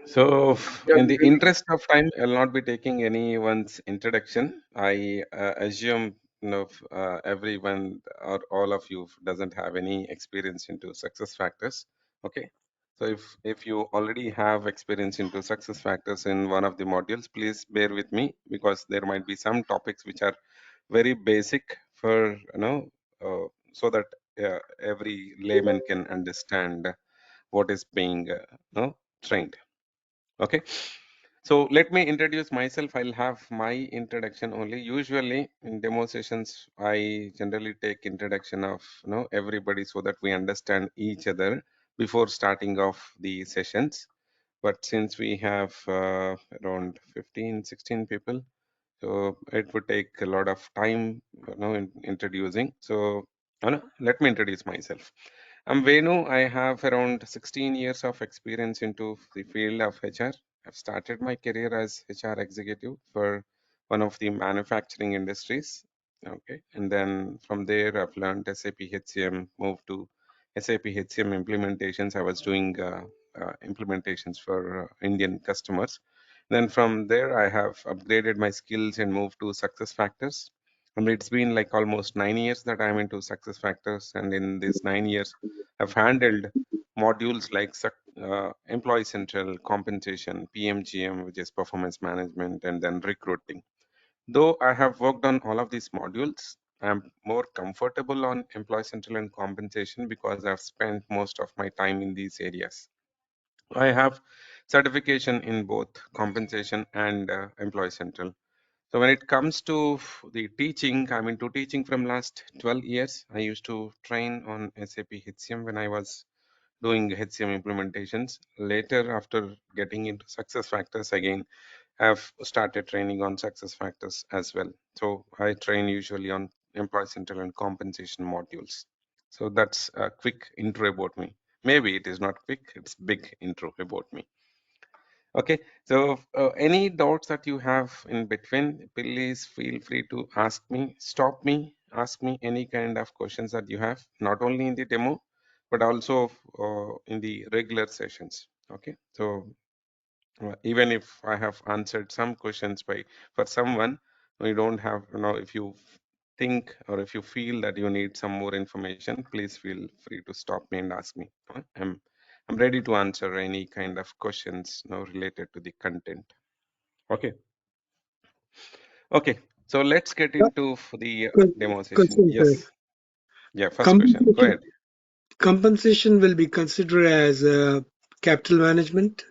So, Yeah, in the interest of time, I'll not be taking anyone's introduction. I assume everyone or all of you doesn't have any experience into success factors. Okay, so if you already have experience into success factors in one of the modules, please bear with me because there might be some topics which are very basic for so that every layman can understand what is being trained. Okay, so let me introduce myself. I'll have my introduction only. Usually in demo sessions, I generally take introduction of everybody so that we understand each other before starting off the sessions. But since we have around 15, 16 people, so it would take a lot of time, introducing. So, let me introduce myself. I'm Venu. I have around 16 years of experience into the field of HR. I've started my career as HR executive for one of the manufacturing industries. Okay, and then from there, I've learned SAP HCM, moved to SAP HCM implementations. I was doing implementations for Indian customers. Then from there, I have upgraded my skills and moved to success factors. And it's been like almost 9 years that I'm into success factors. And in these 9 years, I've handled modules like Employee Central, compensation, PMGM, which is performance management, and then recruiting. Though I have worked on all of these modules, I'm more comfortable on Employee Central and compensation because I've spent most of my time in these areas. I have certification in both compensation and Employee Central. So when it comes to the teaching, I'm into teaching from last 12 years. I used to train on SAP HCM when I was doing HCM implementations. Later, after getting into success factors again, I've started training on success factors as well. So I train usually on Employee Central and compensation modules. So that's a quick intro about me. Maybe it is not quick, it's big intro about me. Okay, so any doubts that you have in between, please feel free to ask me, stop me, ask me any kind of questions that you have, not only in the demo, but also in the regular sessions. Okay, so even if I have answered some questions by for someone, you don't have, if you think or if you feel that you need some more information, please feel free to stop me and ask me. I'm ready to answer any kind of questions related to the content. Okay. Okay. So let's get into the demo session. question, sir. Yes. Yeah. First question. Go Compensation, ahead. compensation will be considered as capital management.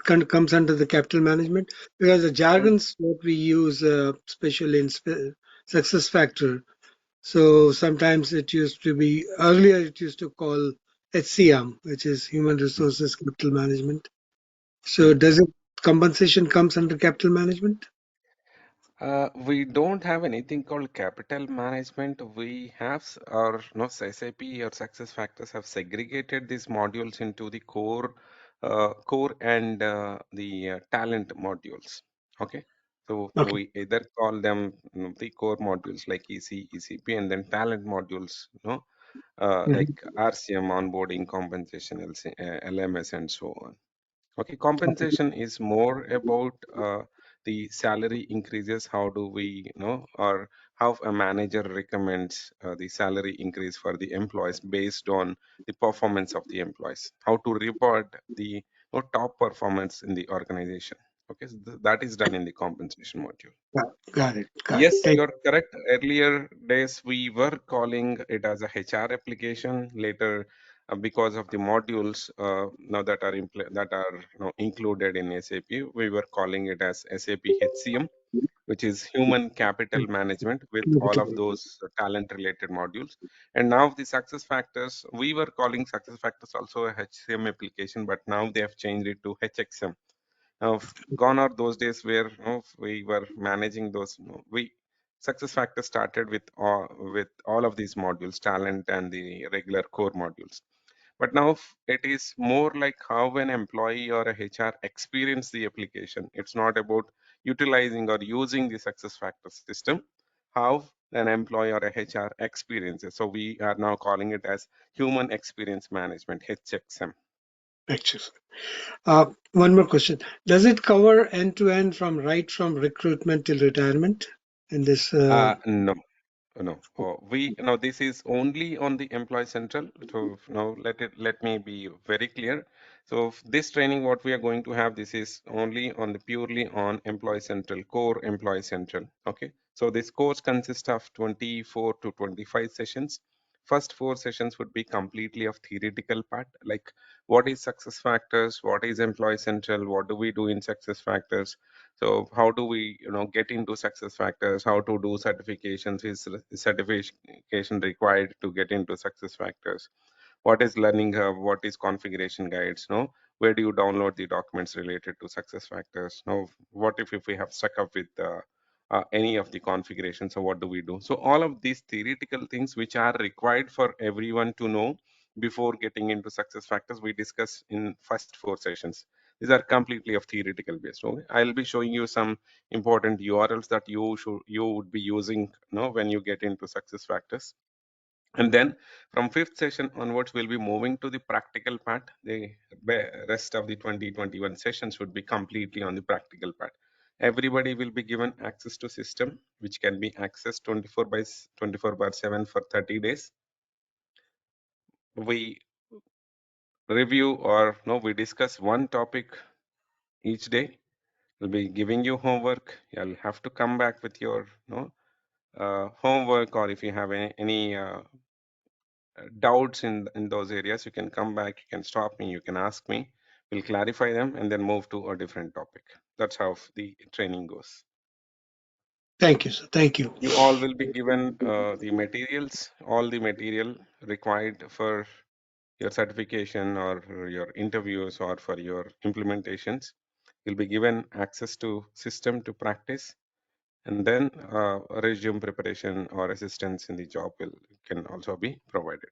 Comes under the capital management because the jargons what we use, especially in success factor. So sometimes it used to be earlier. It used to call HCM, which is human resources capital management. So Mm. does it compensation comes under capital management? We don't have anything called capital management. We have, or no, SAP or Success Factors have segregated these modules into the core and the talent modules. Okay, so Okay. we either call them the core modules like EC, ECP, and then talent modules, Mhm. like RCM, onboarding, compensation, LMS, and so on. Okay, Okay. compensation is more about the salary increases. How do we know, or how a manager recommends the salary increase for the employees based on the performance of the employees? How to reward the top performance in the organization? Okay, so that is done in the compensation module. Got it. Got it. Yes, Thank you're correct. Earlier days, we were calling it as a HR application. Later, because of the modules now that are included in SAP, we were calling it as SAP HCM, which is Human Capital Management, with all of you. those talent-related modules. And now the Success Factors, we were calling Success Factors also a HCM application, but now they have changed it to HXM. Gone are those days where we were managing those. We Success Factors started with all of these modules, talent and the regular core modules. But now it is more like how an employee or a HR experience the application. It's not about utilizing or using the Success Factors system. How an employee or a HR experiences. So we are now calling it as Human Experience Management (HXM). Actually. One more question. Does it cover end to end from right from recruitment till retirement in this? No. No, we no. This is only on the Employee Central. So now let me be very clear. So this training, what we are going to have, this is only on the purely on Employee Central, core Employee Central. Okay. So this course consists of 24 to 25 sessions. First four sessions would be completely of theoretical part, like what is success factors, what is Employee Central, what do we do in success factors, so how do we, get into success factors? How to do certifications? Is certification required to get into success factors? What is learning hub? What is configuration guides? No, where do you download the documents related to success factors? Now, what if we have stuck up with any of the configurations? So what do we do? So all of these theoretical things which are required for everyone to know before getting into success factors, we discuss in first four sessions. These are completely of theoretical based. Okay? I'll be showing you some important URLs that you would be using, when you get into success factors. And then from fifth session onwards, we'll be moving to the practical part. The rest of the 2021 sessions would be completely on the practical part. Everybody will be given access to system, which can be accessed 24 by 7 for 30 days. We review or no, we discuss one topic each day. We'll be giving you homework. You'll have to come back with your homework, or if you have any doubts in those areas, you can come back, you can stop me, you can ask me. We'll clarify them and then move to a different topic. That's how the training goes. Thank you, sir. Thank you. You all will be given the materials, all the material required for your certification or your interviews or for your implementations. You'll be given access to system to practice, and then resume preparation or assistance in the job can also be provided.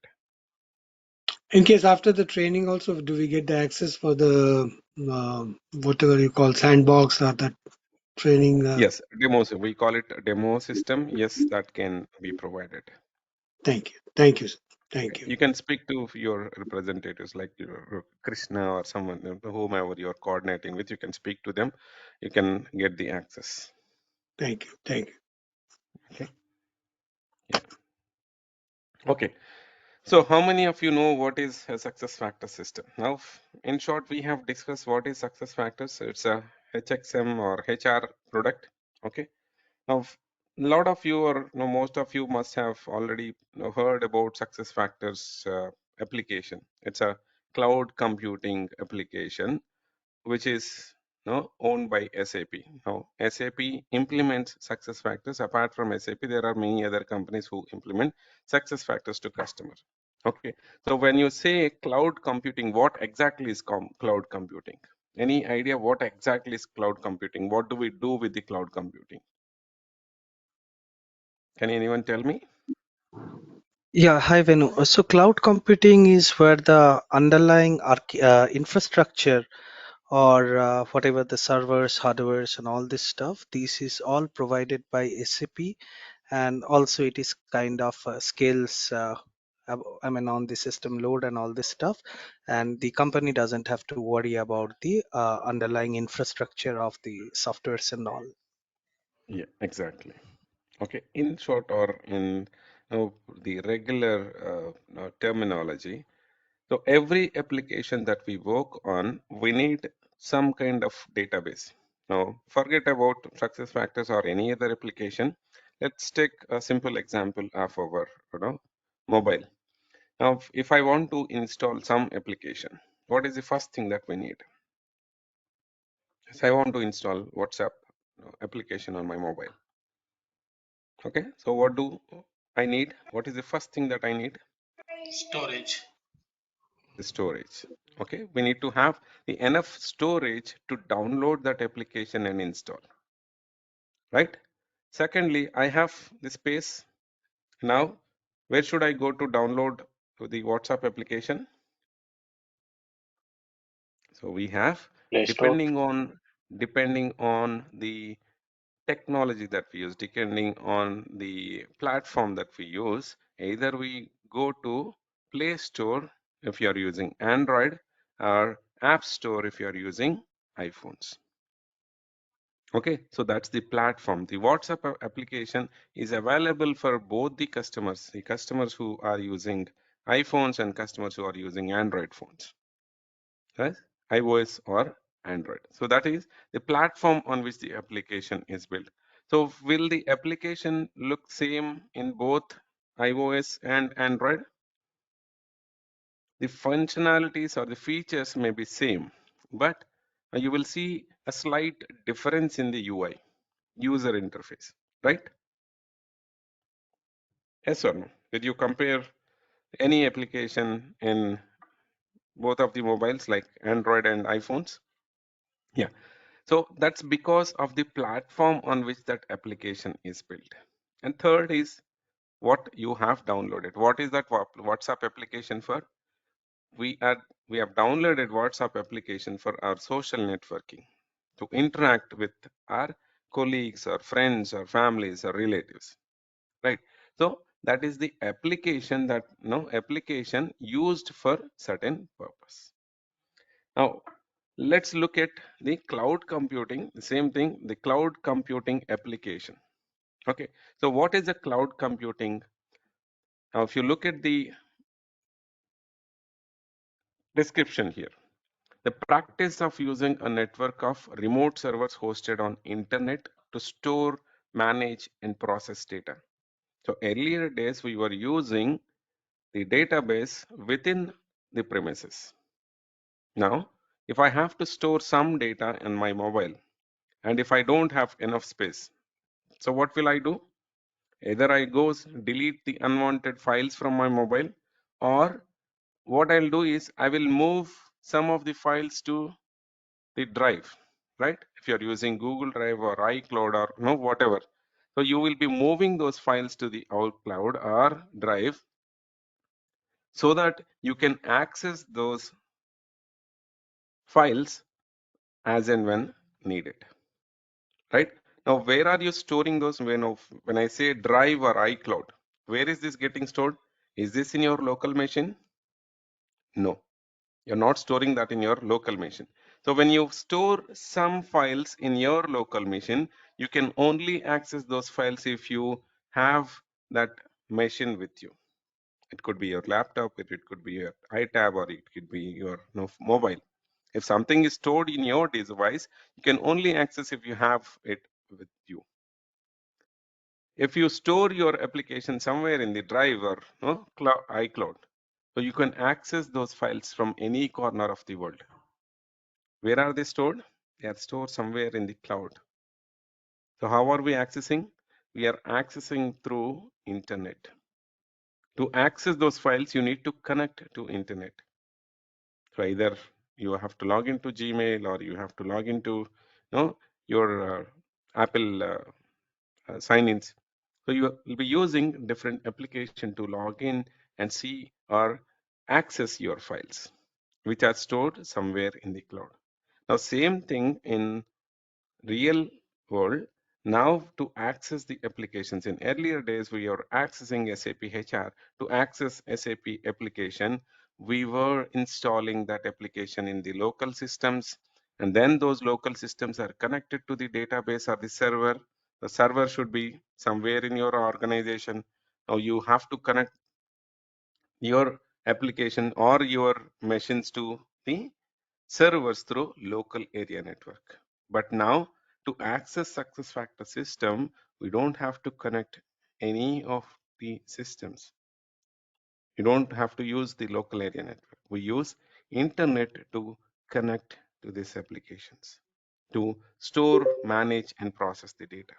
In case after the training, also, do we get the access for the whatever you call sandbox or that training? Yes, demos. We call it a demo system. Yes, that can be provided. Thank you. Thank you, sir. Okay. Thank you. You can speak to your representatives like Krishna or someone, whomever you're coordinating with. You can speak to them. You can get the access. Thank you. Thank you. Okay. Yeah. Okay. So how many of you know what is a success factor system? Now, in short, we have discussed what is success factors. It's a HXM or HR product. Okay. Now, a lot of you or most of you must have already heard about SuccessFactors application. It's a cloud computing application which is owned by SAP. Now, SAP implements SuccessFactors. Apart from SAP, there are many other companies who implement SuccessFactors to customers. Okay, so when you say cloud computing, what exactly is cloud computing? Any idea what exactly is cloud computing? What do we do with the cloud computing? Can anyone tell me? Yeah, hi Venu. So cloud computing is where the underlying infrastructure or whatever the servers, hardwares, and all this stuff, this is all provided by SAP, and also it is kind of scales. I mean, on the system load and all this stuff, and the company doesn't have to worry about the underlying infrastructure of the softwares and all. Yeah, exactly. Okay, in short or in the regular terminology, so every application that we work on, we need some kind of database. Now, forget about success factors or any other application. Let's take a simple example of our mobile. Now, if I want to install some application, what is the first thing that we need? If I want to install WhatsApp application on my mobile. Okay, so what do I need? What is the first thing that I need? Storage. The storage. Okay, we need to have the enough storage to download that application and install, right? Secondly, I have the space. Now, where should I go to download the WhatsApp application? So we have, Play Store. depending on the technology that we use, depending on the platform that we use, either we go to Play Store if you are using Android, or App Store if you are using iPhones. Okay, so that's the platform. The WhatsApp application is available for both the customers who are using iPhones and customers who are using Android phones, right? iOS or Android. So that is the platform on which the application is built. So will the application look same in both iOS and Android? The functionalities or the features may be same, but you will see a slight difference in the UI, user interface, right? Yes or no? Did you compare any application in both of the mobiles like Android and iPhones? Yeah. So that's because of the platform on which that application is built. And third is what you have downloaded. What is that WhatsApp application for? We are we have downloaded WhatsApp application for our social networking to interact with our colleagues or friends or families or relatives, right? So that is the application that no application used for certain purpose. Now let's look at the cloud computing, the same thing, the cloud computing application. Okay, so what is a cloud computing? Now if you look at the description here, the practice of using a network of remote servers hosted on internet to store, manage and process data. So earlier days we were using the database within the premises. Now if I have to store some data in my mobile and if I don't have enough space, so what will I do? Either I go delete the unwanted files from my mobile, or what I'll do is I will move some of the files to the drive, right? If you're using Google Drive or iCloud or no whatever, so you will be moving those files to the cloud or drive so that you can access those files as and when needed, right? Now where are you storing those? When I say drive or iCloud, where is this getting stored? Is this in your local machine? No, you're not storing that in your local machine. So when you store some files in your local machine, you can only access those files if you have that machine with you. It could be your laptop, it could be your iTab, or it could be your mobile. If something is stored in your device, you can only access if you have it with you. If you store your application somewhere in the drive or iCloud, so you can access those files from any corner of the world. Where are they stored? They are stored somewhere in the cloud. So how are we accessing? We are accessing through internet. To access those files, you need to connect to internet. So either you have to log into Gmail or you have to log into your Apple sign-ins. So you will be using different application to log in and see or access your files, which are stored somewhere in the cloud. Now, same thing in real world. Now to access the applications, in earlier days we were accessing SAP HR. To access SAP application, we were installing that application in the local systems, and then those local systems are connected to the database or the server. The server should be somewhere in your organization. Now you have to connect your application or your machines to the servers through local area network. But now to access SuccessFactors system, we don't have to connect any of the systems. You don't have to use the local area network. We use internet to connect to these applications, to store, manage, and process the data.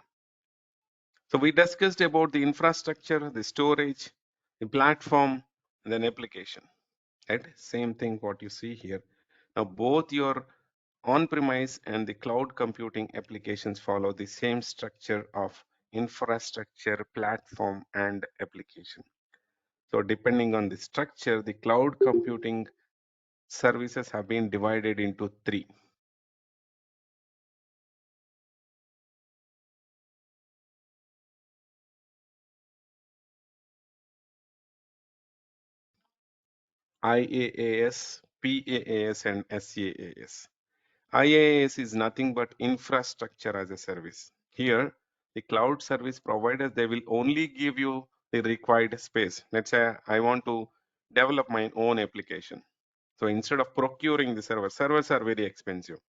So we discussed about the infrastructure, the storage, the platform, and then application. Right? Same thing what you see here. Now both your on-premise and the cloud computing applications follow the same structure of infrastructure, platform, and application. So depending on the structure, the cloud computing services have been divided into three. IaaS, PaaS and SaaS. IaaS is nothing but infrastructure as a service. Here, the cloud service providers, they will only give you the required space. Let's say I want to develop my own application. So instead of procuring the servers are very expensive.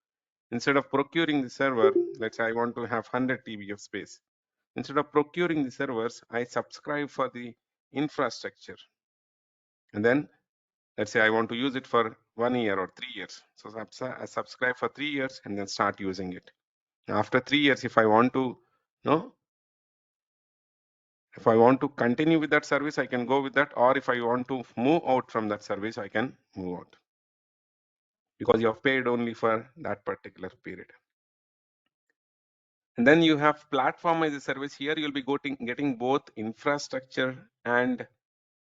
Instead of procuring the server, let's say I want to have 100 TB of space. Instead of procuring the servers, I subscribe for the infrastructure. And then let's say I want to use it for 1 year or 3 years. So I subscribe for 3 years and then start using it. After 3 years, if I want to, no, if I want to continue with that service, I can go with that. Or if I want to move out from that service, I can move out because you have paid only for that particular period. And then you have platform as a service. Here you'll be getting both infrastructure and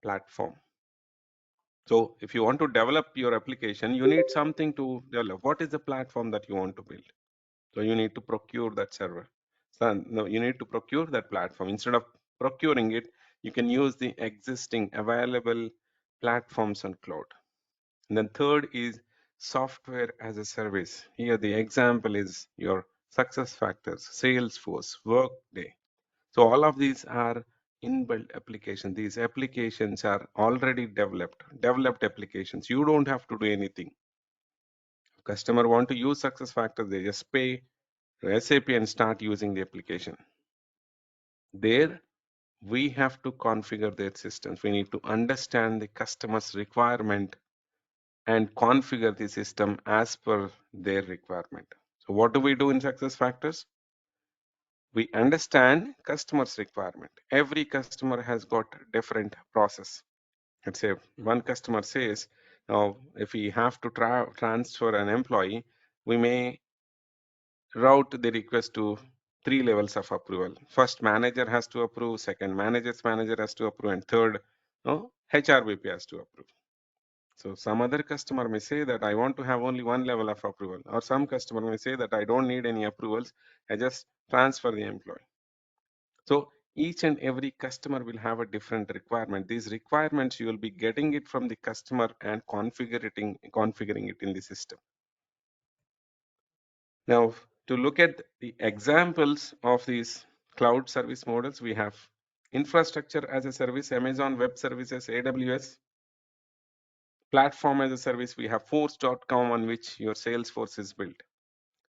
platform. So if you want to develop your application, you need something to develop. What is the platform that you want to build? So you need to procure that server. So no, you need to procure that platform. Instead of procuring it, you can use the existing available platforms on cloud. And then third is software as a service. Here the example is your SuccessFactors, Salesforce, Workday. So all of these are inbuilt applications. These applications are already developed applications. You don't have to do anything. If customer want to use SuccessFactors, they just pay to SAP and start using the application. There, we have to configure their systems. We need to understand the customer's requirement and configure the system as per their requirement. So what do we do in SuccessFactors? We understand customer's requirement. Every customer has got different process. Let's say one customer says, now if we have to transfer an employee, we may route the request to 3 levels of approval. First manager has to approve, second manager's manager has to approve, and third, no, HRBP has to approve. So some other customer may say that I want to have only 1 level of approval, or some customer may say that I don't need any approvals, I just transfer the employee. So each and every customer will have a different requirement. These requirements you will be getting it from the customer and configuring it in the system. Now, to look at the examples of these cloud service models, we have infrastructure as a service, Amazon Web Services, AWS. Platform as a service, we have force.com on which your Salesforce is built.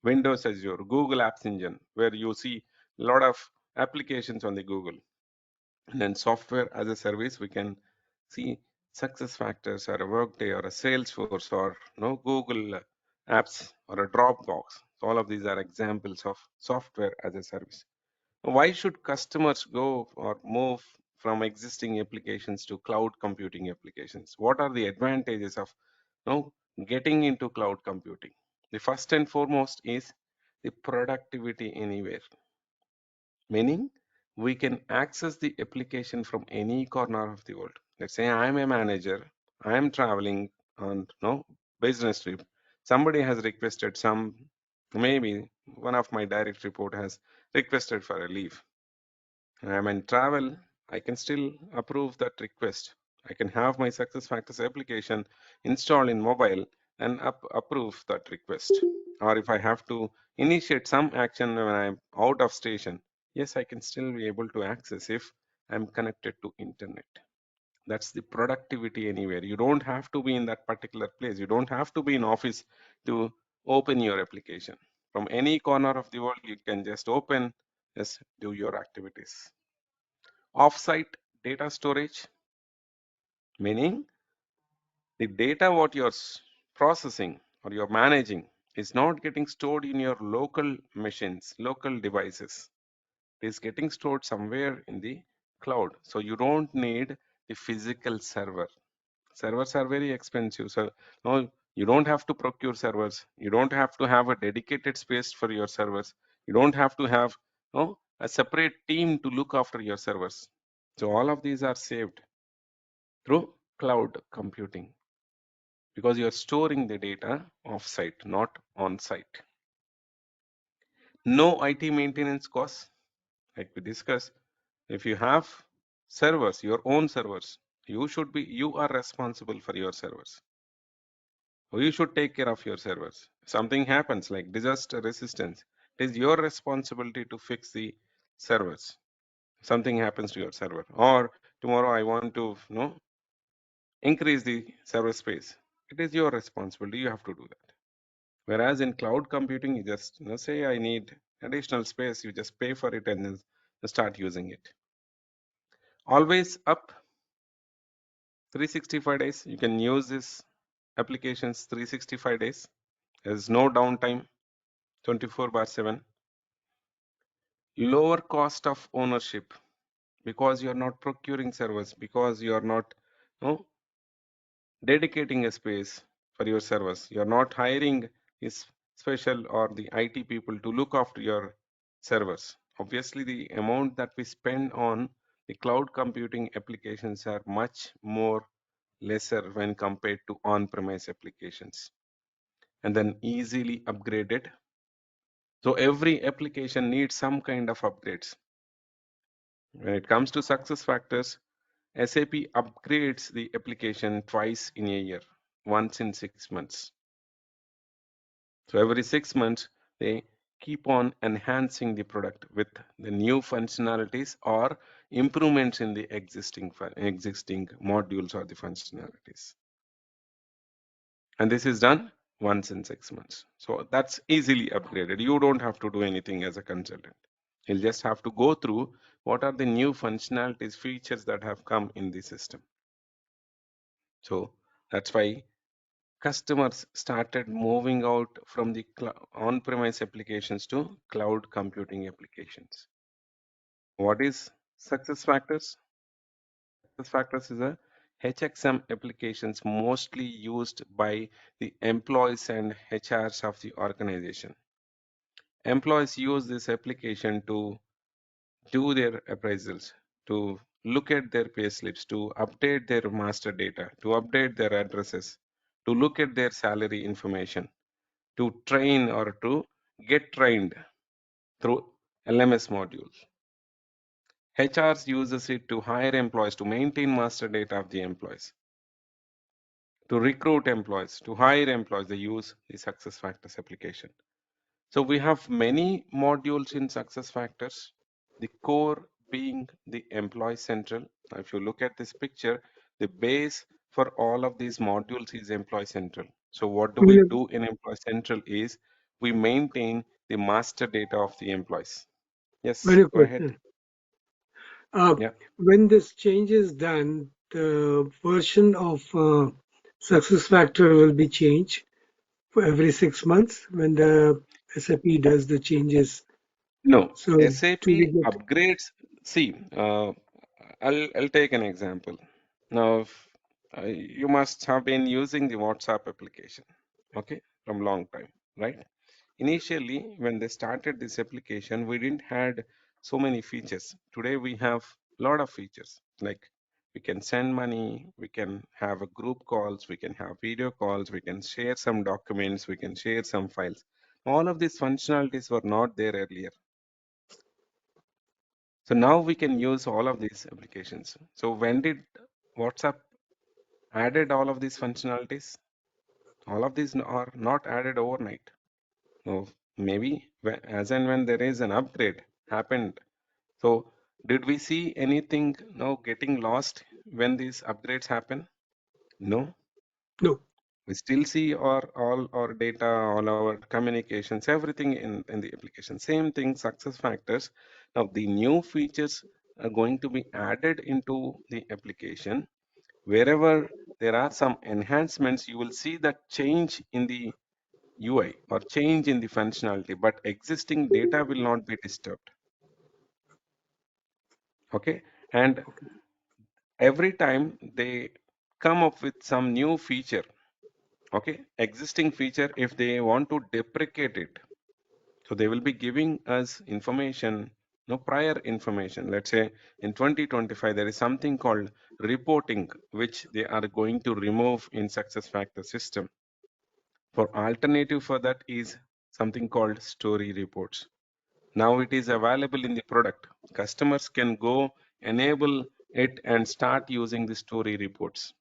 Windows Azure, Google Apps Engine, where you see a lot of applications on the Google. And then software as a service, we can see SuccessFactors or a Workday or a Salesforce or Google Apps or a Dropbox. So all of these are examples of software as a service. Why should customers go or move from existing applications to cloud computing applications? What are the advantages of getting into cloud computing? The first and foremost is the productivity anywhere, meaning we can access the application from any corner of the world. Let's say I'm a manager, I'm traveling on business trip. Somebody has requested maybe one of my direct report has requested for a leave. I'm in travel, I can still approve that request. I can have my SuccessFactors application installed in mobile and approve that request. Or if I have to initiate some action when I'm out of station, yes, I can still be able to access if I'm connected to internet. That's the productivity anywhere. You don't have to be in that particular place. You don't have to be in office to open your application. From any corner of the world, you can just open, just do your activities. Offsite data storage, meaning the data what you're processing or you're managing is not getting stored in your local machines, local devices. It is getting stored somewhere in the cloud. So you don't need the physical server. Servers are very expensive. So no, you don't have to procure servers. You don't have to have a dedicated space for your servers. You don't have to have a separate team to look after your servers. So all of these are saved through cloud computing because you're storing the data off-site, not on-site. No IT maintenance costs, like we discussed. If you have servers, your own servers, you are responsible for your servers. or you should take care of your servers. Something happens like disaster resistance, it is your responsibility to fix the servers. Something happens to your server, or tomorrow I want to increase the server space. It is your responsibility. You have to do that. Whereas in cloud computing, you just say I need additional space, you just pay for it and then start using it. Always up 365 days. You can use this applications 365 days. There's no downtime 24/7. Lower cost of ownership because you are not procuring servers, because you are not no, dedicating a space for your servers. You are not hiring this special or the IT people to look after your servers. Obviously, the amount that we spend on the cloud computing applications are much more lesser when compared to on-premise applications, and then easily upgraded. So every application needs some kind of upgrades. When it comes to success factors, SAP upgrades the application twice in a year, once in 6 months. So every 6 months, they keep on enhancing the product with the new functionalities or improvements in the existing modules or the functionalities. And this is done once in 6 months. So that's easily upgraded. You don't have to do anything as a consultant. You'll just have to go through what are the new functionalities, features that have come in the system. So that's why customers started moving out from the on-premise applications to cloud computing applications. What is success factors? Success factors is a HXM applications mostly used by the employees and HRs of the organization. Employees use this application to do their appraisals, to look at their pay slips, to update their master data, to update their addresses, to look at their salary information, to train or to get trained through LMS modules. HRs uses it to hire employees, to maintain master data of the employees, to recruit employees, to hire employees. They use the success factors application. So we have many modules in success factors, the core being the employee central. Now, if you look at this picture, the base for all of these modules is employee central. So what do we do in employee central is we maintain the master data of the employees. Yes, Very go ahead. question. Uh, Yeah. when this change is done, the version of SuccessFactor will be changed for every 6 months when the SAP does the changes. No, So SAP do we get upgrades. See, I'll take an example. Now, you must have been using the WhatsApp application, okay, from long time, right? Initially, when they started this application, we didn't had so many features. Today, we have a lot of features like we can send money, we can have a group calls, we can have video calls, we can share some documents, we can share some files. All of these functionalities were not there earlier. So now we can use all of these applications. So when did WhatsApp added all of these functionalities? All of these are not added overnight. So maybe as and when there is an upgrade happened. So did we see anything now getting lost when these upgrades happen? No. no? We still see all our data, all our communications, everything in the application. Same thing, success factors. Now the new features are going to be added into the application. Wherever there are some enhancements, you will see that change in the UI or change in the functionality, but existing data will not be disturbed. Okay. And every time they come up with some new feature, okay, existing feature, if they want to deprecate it, so they will be giving us information, no prior information. Let's say in 2025 there is something called reporting which they are going to remove in success factor system. For alternative for that is something called story reports. Now it is available in the product. Customers can go enable it and start using the story reports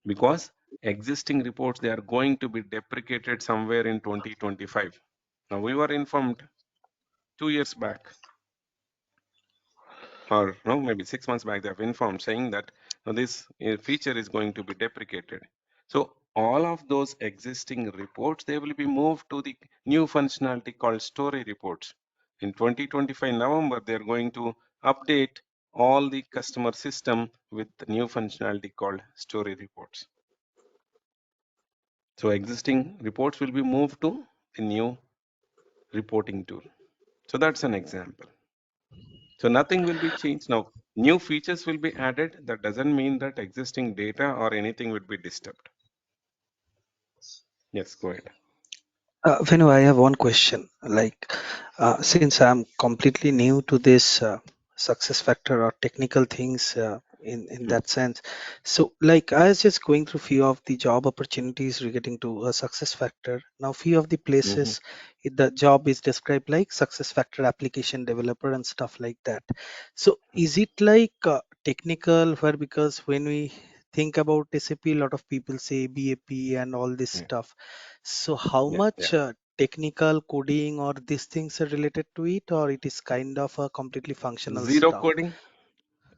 because existing reports, they are going to be deprecated somewhere in 2025. Now, we were informed 2 years back, or no, maybe 6 months back, they have informed saying that this feature is going to be deprecated. So all of those existing reports, they will be moved to the new functionality called story reports. In 2025 November, they're going to update all the customer system with the new functionality called story reports. So existing reports will be moved to the new reporting tool. So that's an example. So nothing will be changed. Now, new features will be added. That doesn't mean that existing data or anything would be disturbed. Yes, go ahead. Venu, I have one question. Like, since I'm completely new to this success factor or technical things in Hmm. that sense, so like I was just going through few of the job opportunities relating to a success factor. Now, few of the Mm-hmm. places the job is described like success factor application developer and stuff like that. So, is it like technical? Where because when we think about SAP, a lot of people say BAP and all this Yeah, stuff. So how yeah, yeah. much technical coding or these things are related to it, or it is kind of a completely functional Zero stuff? coding.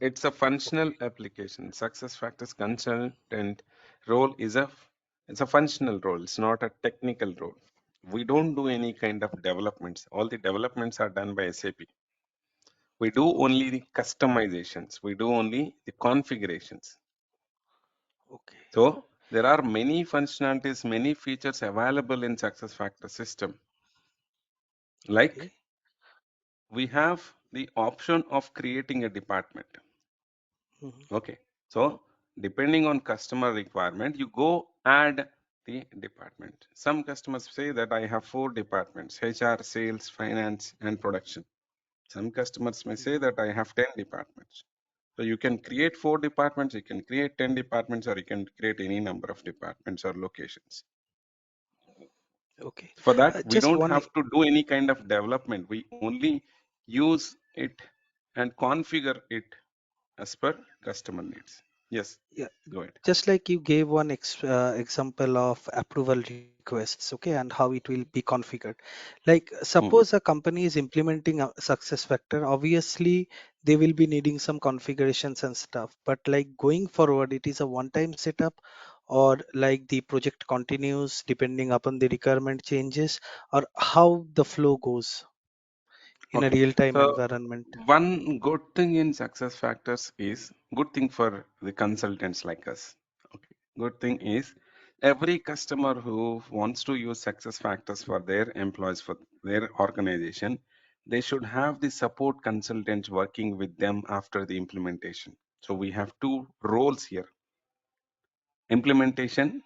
It's a functional application. Success factors consultant role is it's a functional role. It's not a technical role. We don't do any kind of developments. All the developments are done by SAP. We do Okay, only the customizations. We do only the configurations. okay, So there are many functionalities, many features available in SuccessFactors system. Like okay. we have the option of creating a department. Mhm. Okay. So depending on customer requirement, you go add the department. Some customers say that I have 4 departments: HR, sales, finance, and production. Some customers may say that I have 10 departments. So you can create 4 departments, you can create 10 departments, or you can create any number of departments or locations. Okay. For that, we Just don't one. have to do any kind of development. We only use it and configure it as per customer needs. Yes, Yeah, go ahead. just like you gave one example of approval requests, okay, and how it will be configured. Like, suppose Mhm. a company is implementing a success factor, obviously they will be needing some configurations and stuff. But like going forward, it is a one-time setup, or like the project continues depending upon the requirement changes, or how the flow goes in a Okay. real-time So environment. one good thing in success factors is good thing for the consultants like us. Okay. Good thing is every customer who wants to use success factors for their employees, for their organization, they should have the support consultants working with them after the implementation. So we have two roles here: implementation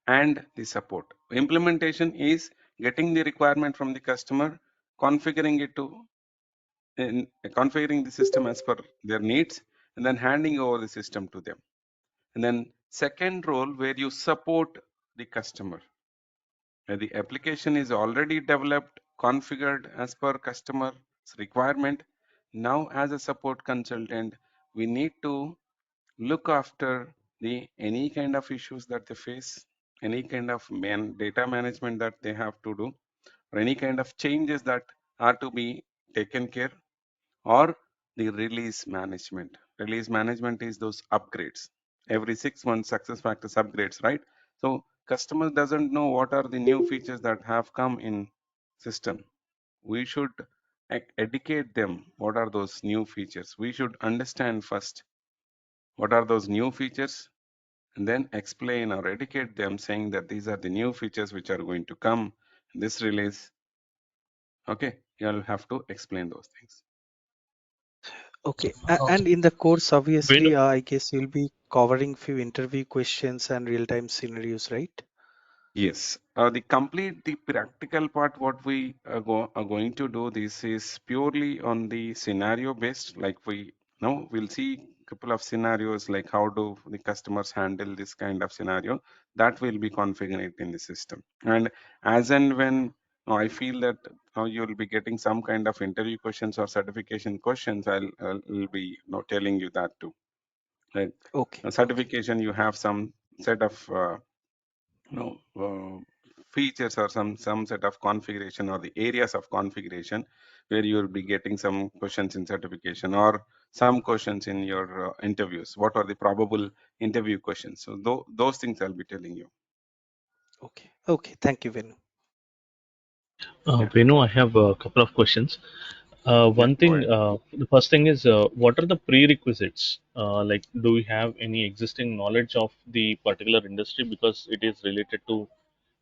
and the support. Implementation is getting the requirement from the customer, configuring it to in configuring the system as per their needs, and then handing over the system to them. And then second role where you support the customer, where the application is already developed, configured as per customer's requirement. Now, as a support consultant, we need to look after the any kind of issues that they face, any kind of data management that they have to do, or any kind of changes that are to be taken care, or the release management. Release management is those upgrades. Every 6 months, success factors upgrades, right? So customer doesn't know what are the new features that have come in system. We should educate them what are those new features. We should understand first what are those new features, and then explain or educate them saying that these are the new features which are going to come in this release. Okay, you'll have to explain those things. Okay, Uh, and in the course, when obviously, I guess you'll be covering few interview questions and real-time scenarios, right? Yes, the practical part, what we are going to do, this is purely on the scenario based. Like we know, we'll see couple of scenarios, like how do the customers handle this kind of scenario, that will be configured in the system. And as and when I feel that you'll be getting some kind of interview questions or certification questions, I'll be telling you that too. Like Okay, a okay, certification, you have some set of you know, features or some set of configuration or the areas of configuration where you will be getting some questions in certification or some questions in your interviews. What are the probable interview questions? So those things I'll be telling you. Okay. Okay. Thank you, Venu. Yeah, Venu, I have a couple of questions. yeah, One go thing, ahead. the first thing is, what are the prerequisites? Like, do we have any existing knowledge of the particular industry because it is related to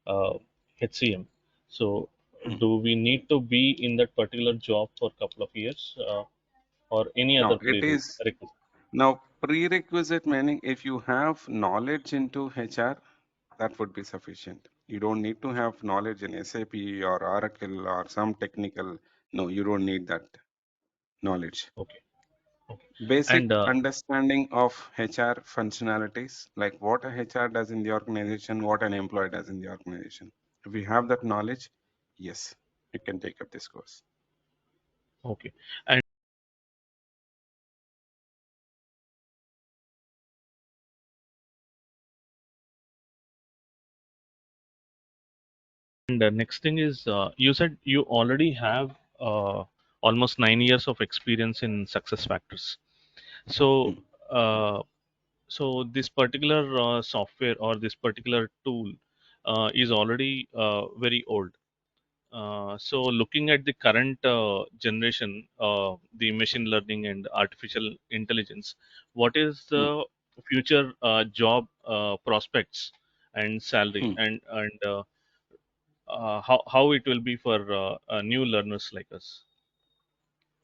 uh, HCM? So, Hmm. do we need to be in that particular job for a couple of years, or any No, other it is prerequisite? now prerequisite meaning if you have knowledge into HR, that would be sufficient. You don't need to have knowledge in SAP or Oracle or some technical. No, you don't need that knowledge. Okay, okay, and Basic understanding of HR functionalities, like what a HR does in the organization, what an employee does in the organization. If you have that knowledge, yes, you can take up this course. okay, and the next thing is, you said you already have almost 9 years of experience in success factors. So, Hmm, uh, so this particular software or this particular tool is already very old. So, looking at the current generation, the machine learning and artificial intelligence, what is hmm, the future job prospects and salary, hmm. and how it will be for new learners like us?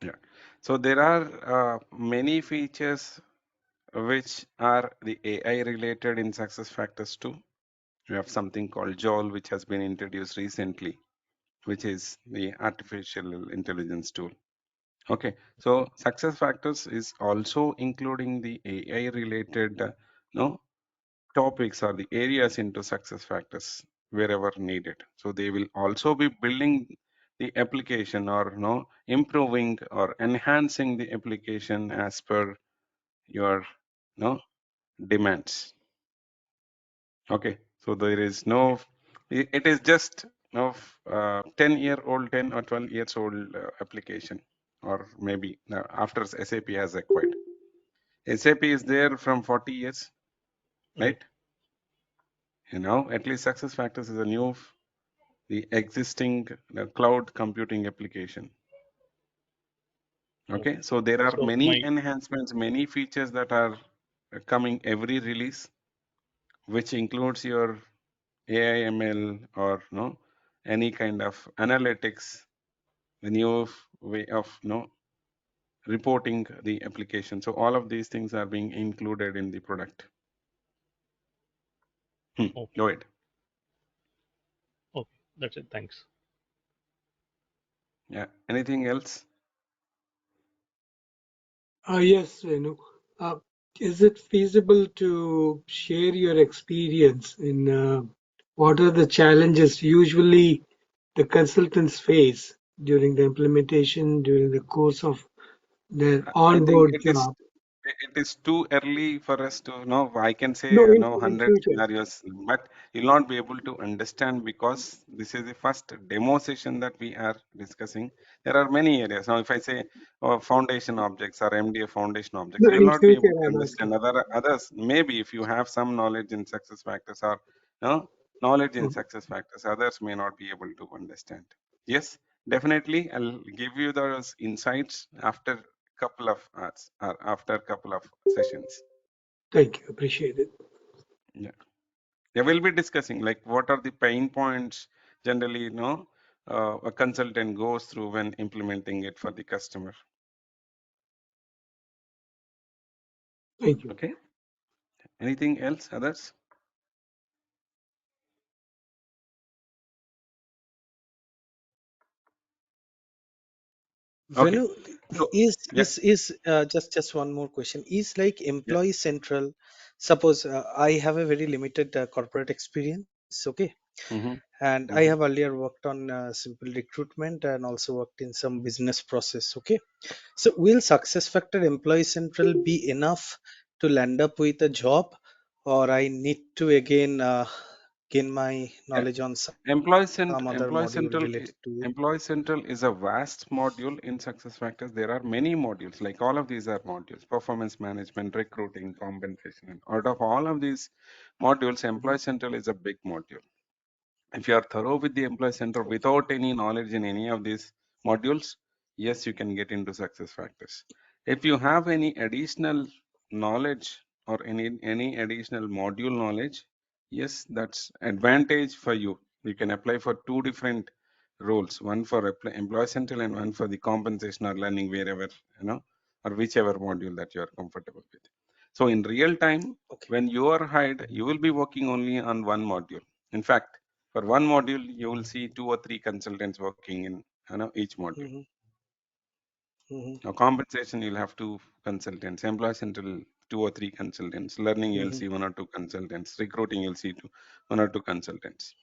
Yeah. So there are many features which are the AI related in success factors too. We have something called JOL, which has been introduced recently, which is the artificial intelligence tool. Okay, so success factors is also including the AI related no topics or the areas into success factors wherever needed. So they will also be building the application or no improving or enhancing the application as per your no demands. Okay, so there is no, it is just no 10-year-old, 10 or 12 years old application, or maybe after SAP has acquired. SAP is there from 40 years, Right. right? You know, at least SuccessFactors is a new, the existing cloud computing application. Okay, Okay. so there are So many my enhancements, many features that are coming every release, which includes your AI, ML, or no any kind of analytics, the new way of no reporting the application. So all of these things are being included in the product. okay, Go ahead. okay, that's it. Thanks. Yeah. Anything else? Yes, Venu. Uh, is it feasible to share your experience in what are the challenges usually the consultants face during the implementation, during the course of their I think onboard job? it is too early for us to know. I can say No, no in 100 future. scenarios, but you'll not be able to understand because this is the first demo session that we are discussing. There are many areas. Now, if I say foundation objects or MDA foundation objects, No, you will in not be able future, to I'm understand asking. others. Maybe if you have some knowledge in success factors or no knowledge in Mhm. success factors, others may not be able to understand. Yes, definitely. I'll give you those insights after couple of hours or after couple of sessions. Thank you. Appreciate it. Yeah, they will be discussing like what are the pain points generally, a consultant goes through when implementing it for the customer. Thank you. Okay, anything else, others? Okay, Venu, so yeah, is just one more question. Is like yeah, Employee Central, suppose I have a very limited corporate experience, okay, mm-hmm, and I mm-hmm. have earlier worked on simple recruitment and also worked in some business process, okay. So will SuccessFactor Employee Central be enough to land up with a job, or I need to again gain my knowledge on Employee some other module related to it. Employee Central is a vast module in SuccessFactors. There are many modules, like all of these are modules: performance management, recruiting, compensation. And out of all of these modules, Employee Central is a big module. If you are thorough with the Employee Center without any knowledge in any of these modules, yes, you can get into SuccessFactors. If you have any additional knowledge or any additional module knowledge, yes, that's advantage for you. You can apply for two different roles, one for Employee Central and one for the compensation or learning, wherever, or whichever module that you are comfortable with. So in real time, Okay. when you are hired, you will be working only on one module. In fact, for one module, you will see 2 or 3 consultants working in each module. Now, compensation, you'll have 2 consultants. Employee Central, 2 or 3 consultants. Learning, you'll see 1 or 2 consultants. Recruiting, you'll see 1 or 2 consultants.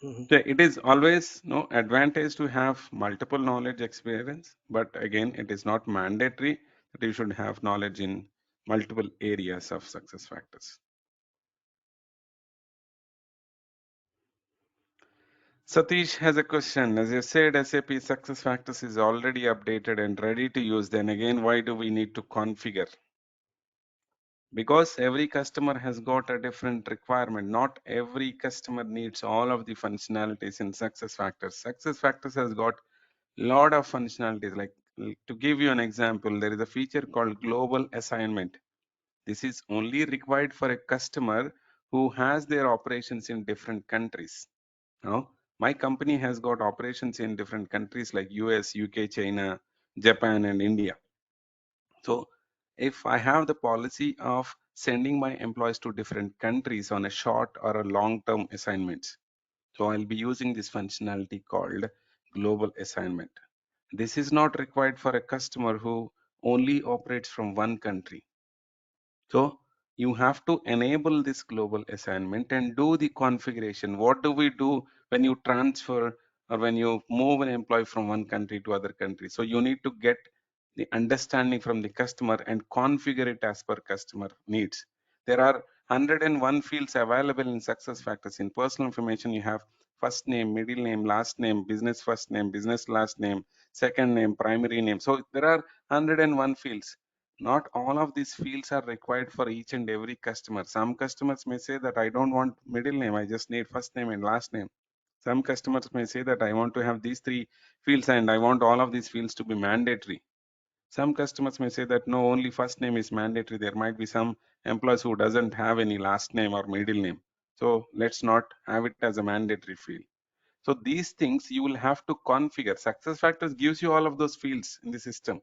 So it is always no advantage to have multiple knowledge experience, but again, it is not mandatory that you should have knowledge in multiple areas of success factors. Satish has a question. As you said, SAP SuccessFactors is already updated and ready to use. Then again, why do we need to configure? Because every customer has got a different requirement. Not every customer needs all of the functionalities in SuccessFactors. SuccessFactors has got a lot of functionalities. Like to give you an example, there is a feature called global assignment. This is only required for a customer who has their operations in different countries. Now, my company has got operations in different countries like US, UK, China, Japan, and India. So, if I have the policy of sending my employees to different countries on a short or a long-term assignments, so I'll be using this functionality called global assignment. This is not required for a customer who only operates from one country. So you have to enable this global assignment and do the configuration. What do we do when you transfer or when you move an employee from one country to other country? So you need to get the understanding from the customer and configure it as per customer needs. There are 101 fields available in SuccessFactors. In personal information, you have first name, middle name, last name, business first name, business last name, second name, primary name. So there are 101 fields. Not all of these fields are required for each and every customer. Some customers may say that I don't want middle name, I just need first name and last name. Some customers may say that I want to have these 3 fields and I want all of these fields to be mandatory. Some customers may say that no, only first name is mandatory. There might be some employees who doesn't have any last name or middle name. So let's not have it as a mandatory field. So these things you will have to configure. SuccessFactors gives you all of those fields in the system.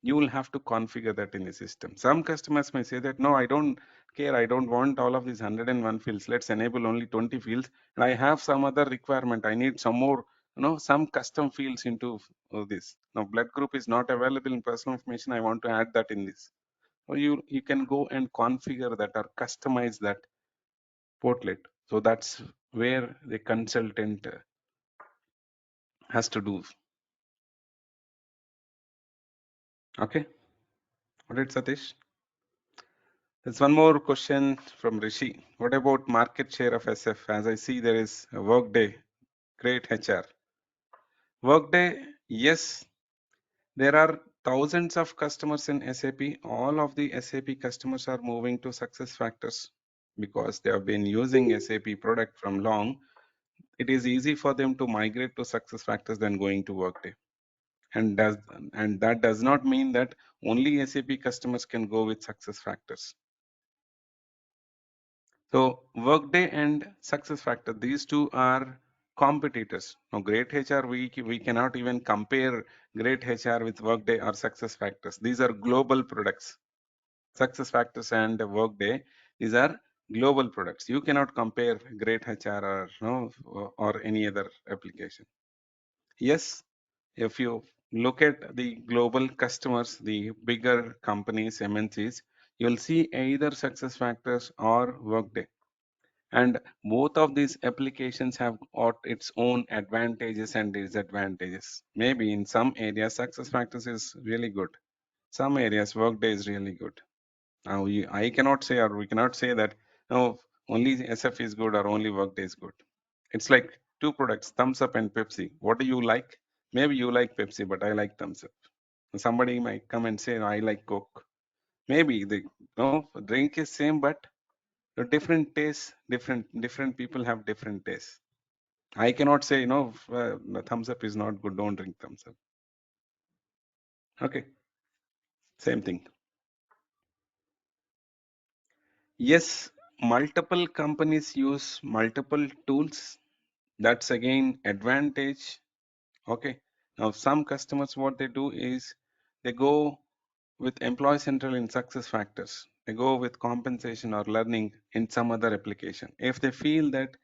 You will have to configure that in the system. Some customers may say that, no, I don't care. I don't want all of these 101 fields. Let's enable only 20 fields. And I have some other requirement. I need some more, some custom fields into this. Now, blood group is not available in personal information. I want to add that in this. So you can go and configure that or customize that portlet. So that's where the consultant has to do. Okay. All right, Satish. There's one more question from Rishi. What about market share of SF? As I see, there is a Workday, great HR. Workday, yes, there are thousands of customers in SAP. All of the SAP customers are moving to SuccessFactors because they have been using SAP product from long. It is easy for them to migrate to SuccessFactors than going to Workday. And that does not mean that only SAP customers can go with SuccessFactors. So Workday and SuccessFactors, these two are competitors. Now, Great HR, we cannot even compare Great HR with Workday or SuccessFactors. These are global products. SuccessFactors and Workday, these are global products. You cannot compare Great HR or or any other application. Yes, if you look at the global customers, the bigger companies, MNCs, you'll see either SuccessFactors or Workday. And both of these applications have got its own advantages and disadvantages. Maybe in some areas, SuccessFactors is really good. Some areas, Workday is really good. Now, I cannot say, or we cannot say that No, only SF is good or only Workday is good. It's like two products, Thumbs Up and Pepsi. What do you like? Maybe you like Pepsi, but I like Thumbs Up. Somebody might come and say, I like Coke. Maybe the drink is same, but the different tastes, different people have different tastes. I cannot say, the Thumbs Up is not good, don't drink Thumbs Up. Okay, same thing. Yes, multiple companies use multiple tools. That's again advantage. Okay. Now some customers, what they do is they go with Employee Central in SuccessFactors. They go with compensation or learning in some other application. If they feel that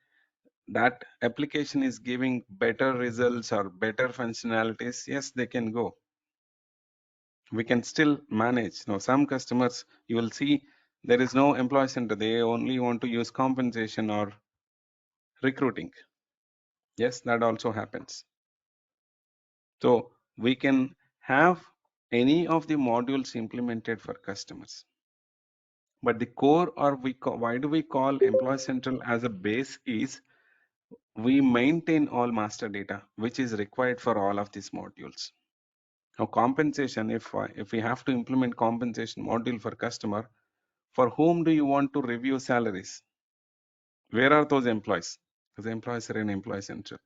that application is giving better results or better functionalities, yes, they can go. We can still manage. Now, some customers, you will see there is no Employee Center. They only want to use compensation or recruiting. Yes, that also happens. So we can have any of the modules implemented for customers. But the core, or why do we call Employee Central as a base is we maintain all master data, which is required for all of these modules. Now compensation, if we have to implement compensation module for customer, for whom do you want to review salaries? Where are those employees? Because employees are in Employee Central.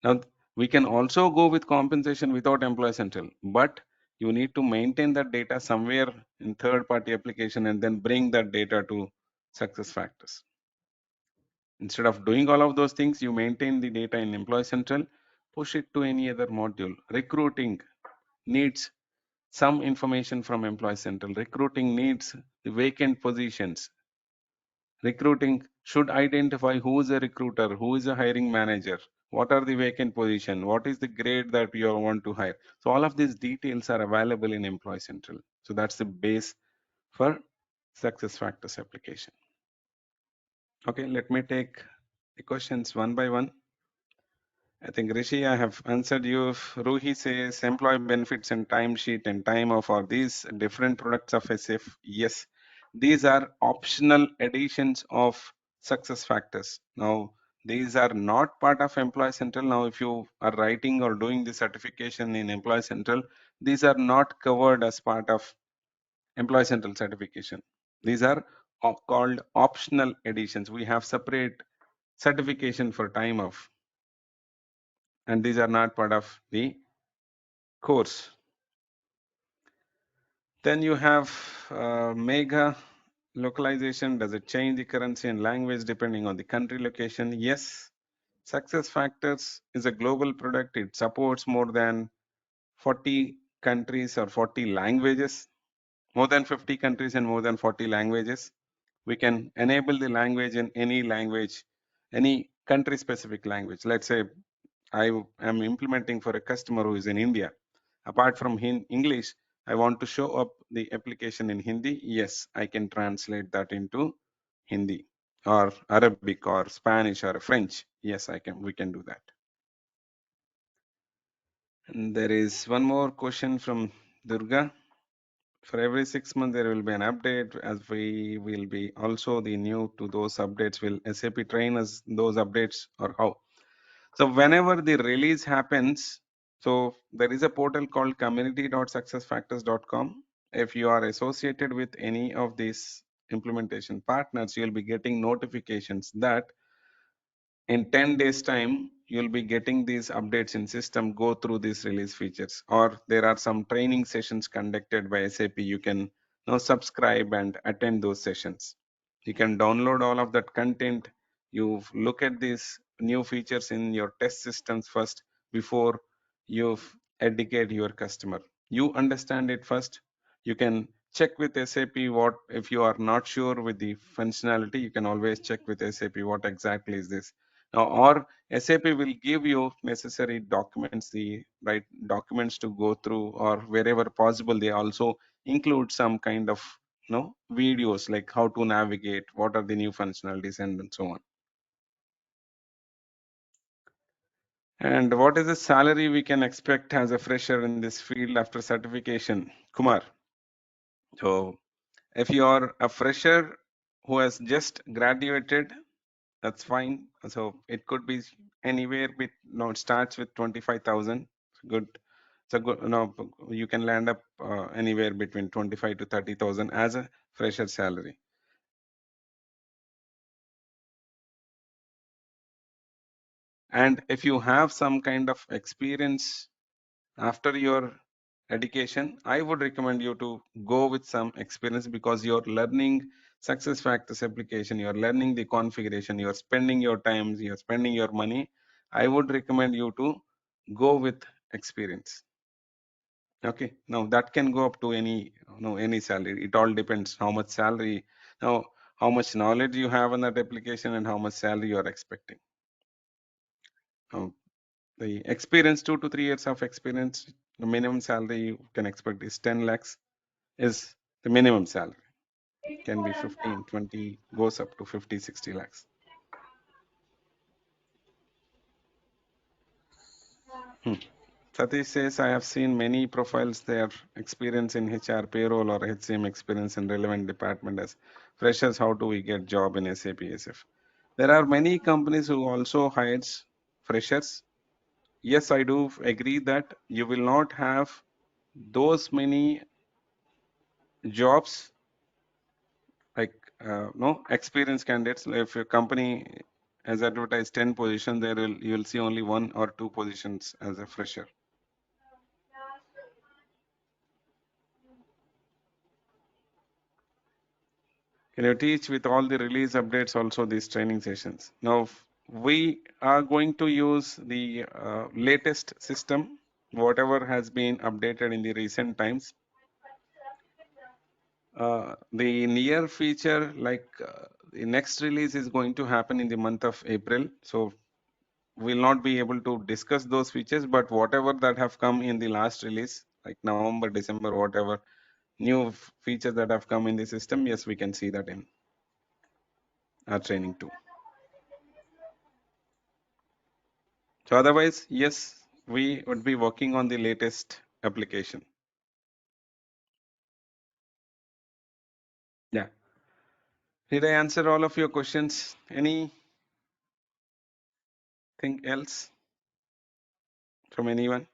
Now we can also go with compensation without Employee Central, but you need to maintain that data somewhere in third-party application and then bring that data to SuccessFactors. Instead of doing all of those things, you maintain the data in Employee Central, push it to any other module. Recruiting needs some information from Employee Central. Recruiting needs the vacant positions. Recruiting should identify who is a recruiter, who is a hiring manager, what are the vacant position, what is the grade that you want to hire. So all of these details are available in Employee Central. So that's the base for SuccessFactors application. Okay, let me take the questions one by one. I think Rishi, I have answered you. Ruhi says employee benefits and timesheet and time off are these different products of SF. Yes, these are optional additions of success factors. Now, these are not part of Employee Central. Now, if you are writing or doing the certification in Employee Central, these are not covered as part of Employee Central certification. These are called optional additions. We have separate certification for time off, and these are not part of the course. Then you have mega localization. Does it change the currency and language depending on the country location? Yes. SuccessFactors is a global product. It supports more than 40 countries or 40 languages, more than 50 countries and more than 40 languages. We can enable the language in any language, any country specific language. Let's say I am implementing for a customer who is in India. Apart from English, I want to show up the application in Hindi. Yes, I can translate that into Hindi or Arabic or Spanish or French. Yes, I can. We can do that. And there is one more question from Durga. For every 6 months, there will be an update, as we will be also the new to those updates. Will SAP train us those updates or how? So whenever the release happens, so there is a portal called community.successfactors.com. If you are associated with any of these implementation partners, you'll be getting notifications that in 10 days time, you'll be getting these updates in system, go through these release features, or there are some training sessions conducted by SAP. You can now subscribe and attend those sessions. You can download all of that content. You look at these new features in your test systems first before you educate your customer. You understand it first. You can check with SAP what, if you are not sure with the functionality, you can always check with SAP what exactly is this. Now, or SAP will give you necessary documents, the right documents to go through, or wherever possible, they also include some kind of videos like how to navigate, what are the new functionalities, and so on. And what is the salary we can expect as a fresher in this field after certification, Kumar? So if you are a fresher who has just graduated, that's fine. So it could be anywhere it starts with 25,000. Good. So good. You can land up anywhere between 25 to 30,000 as a fresher salary. And if you have some kind of experience after your education, I would recommend you to go with some experience, because you're learning success factors application, you're learning the configuration, you're spending your time, you're spending your money. I would recommend you to go with experience. Okay, now that can go up to any salary. It all depends how much salary, now how much knowledge you have on that application and how much salary you're expecting. Now, the experience, 2 to 3 years of experience, the minimum salary you can expect is 10 lakhs is the minimum salary. Can be 15, 20, goes up to 50, 60 lakhs. Satish says, I have seen many profiles, their experience in HR, payroll or HCM experience in relevant department as freshers. How do we get job in SAP SF? There are many companies who also hires freshers. Yes, I do agree that you will not have those many jobs like no experienced candidates. If your company has advertised 10 positions, you will see only 1 or 2 positions as a fresher. Can you teach with all the release updates also these training sessions? Now we are going to use the latest system, whatever has been updated in the recent times. The near feature, like the next release is going to happen in the month of April. So we'll not be able to discuss those features, but whatever that have come in the last release, like November, December, whatever new features that have come in the system, yes, we can see that in our training too. So otherwise, yes, we would be working on the latest application. Yeah. Did I answer all of your questions? Anything else from anyone?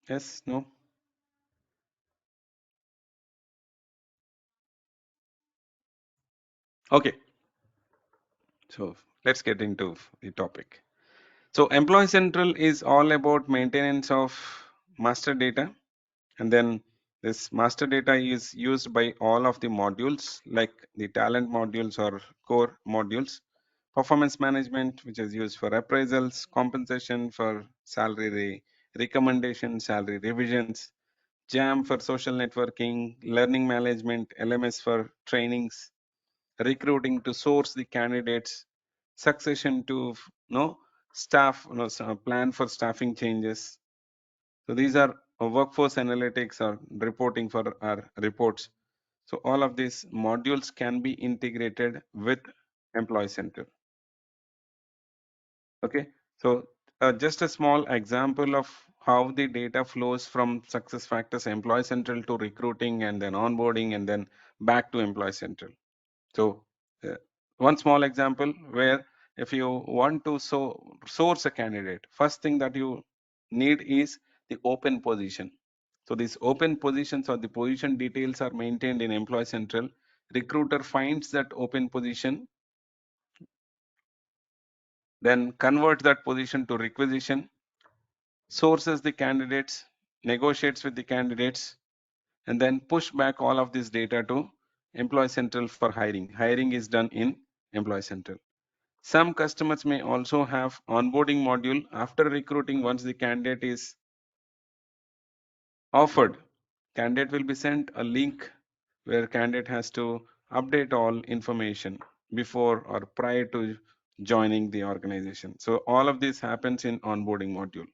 Yes, no? Okay. So let's get into the topic. So Employee Central is all about maintenance of master data, and then this master data is used by all of the modules like the talent modules or core modules, performance management, which is used for appraisals, compensation for salary recommendation, salary revisions, jam for social networking, learning management, LMS for trainings, recruiting to source the candidates, succession to staff, plan for staffing changes. So these are workforce analytics or reporting for our reports. So all of these modules can be integrated with Employee Central. Okay, so just a small example of how the data flows from SuccessFactors Employee Central to recruiting and then onboarding and then back to Employee Central. So one small example where if you want to source a candidate, first thing that you need is the open position. So these open positions or the position details are maintained in Employee Central. Recruiter finds that open position, then converts that position to requisition, sources the candidates, negotiates with the candidates, and then push back all of this data to Employee Central for hiring. Hiring is done in Employee Central. Some customers may also have onboarding module after recruiting. Once the candidate is offered, candidate will be sent a link where candidate has to update all information before or prior to joining the organization. So all of this happens in onboarding module.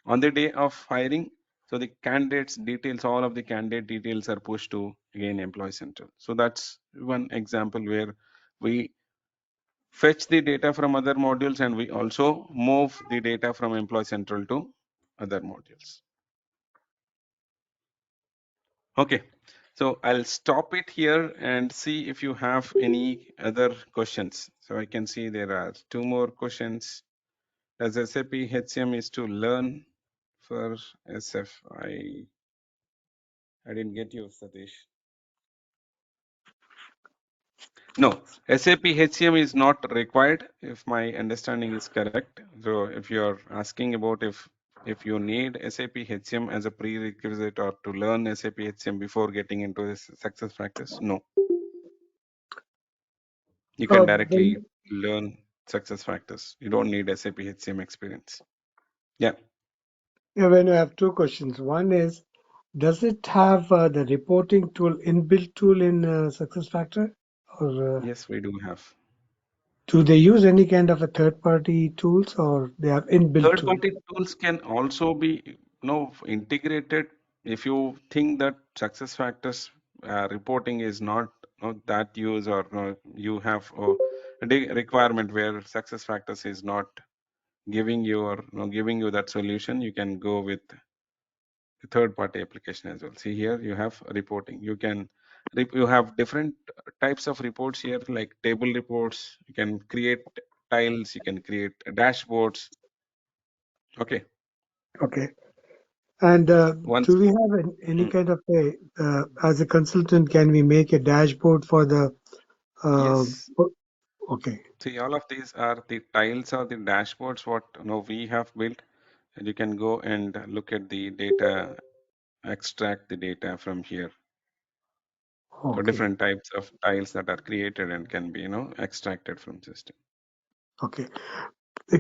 On the day of hiring, so the candidates details, all of the candidate details are pushed to again Employee Central. So that's one example where we fetch the data from other modules, and we also move the data from Employee Central to other modules. Okay, so I'll stop it here and see if you have any other questions. So I can see there are two more questions. Does SAP HCM is to learn for SF? I didn't get you, Satish. No, SAP HCM is not required, if my understanding is correct. So if you're asking about if you need SAP HCM as a prerequisite or to learn SAP HCM before getting into this success factors, no. You can directly When, learn success factors. You don't need SAP HCM experience. Yeah. yeah, when I have two questions. One is, does it have the reporting tool, inbuilt tool in SuccessFactor? Or Yes, we do have. do they use any kind of a third-party tools or they have inbuilt tool? Third-party tools can also be, integrated. If you think that success factors reporting is not that use, or you have a requirement where success factors is not giving you, or giving you that solution, you can go with the third-party application as well. See here, you have reporting. You can you have different types of reports here, like table reports. You can create tiles. You can create dashboards. Okay. Okay. And Once. do we have any Mm, kind of a, as a consultant, can we make a dashboard for the, uh, yes. okay, See, all of these are the tiles or the dashboards what we have built, and you can go and look at the data, extract the data from here. So okay, different types of tiles that are created and can be extracted from system. okay.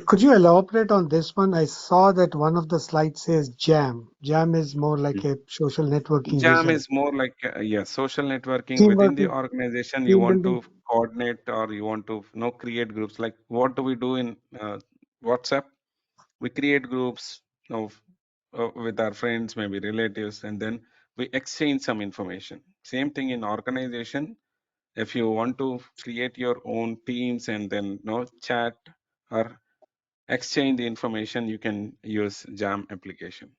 Could you elaborate on this one? I saw that one of the slides says Jam. Jam is more like a social networking Jam user. is more like social networking within Teamwork the is organization. You team want building. to coordinate, or you want to create groups. Like what do we do in WhatsApp? We create groups of with our friends, maybe relatives, and then we exchange some information. Same thing in organization. If you want to create your own teams and then chat or exchange the information, you can use Jam application.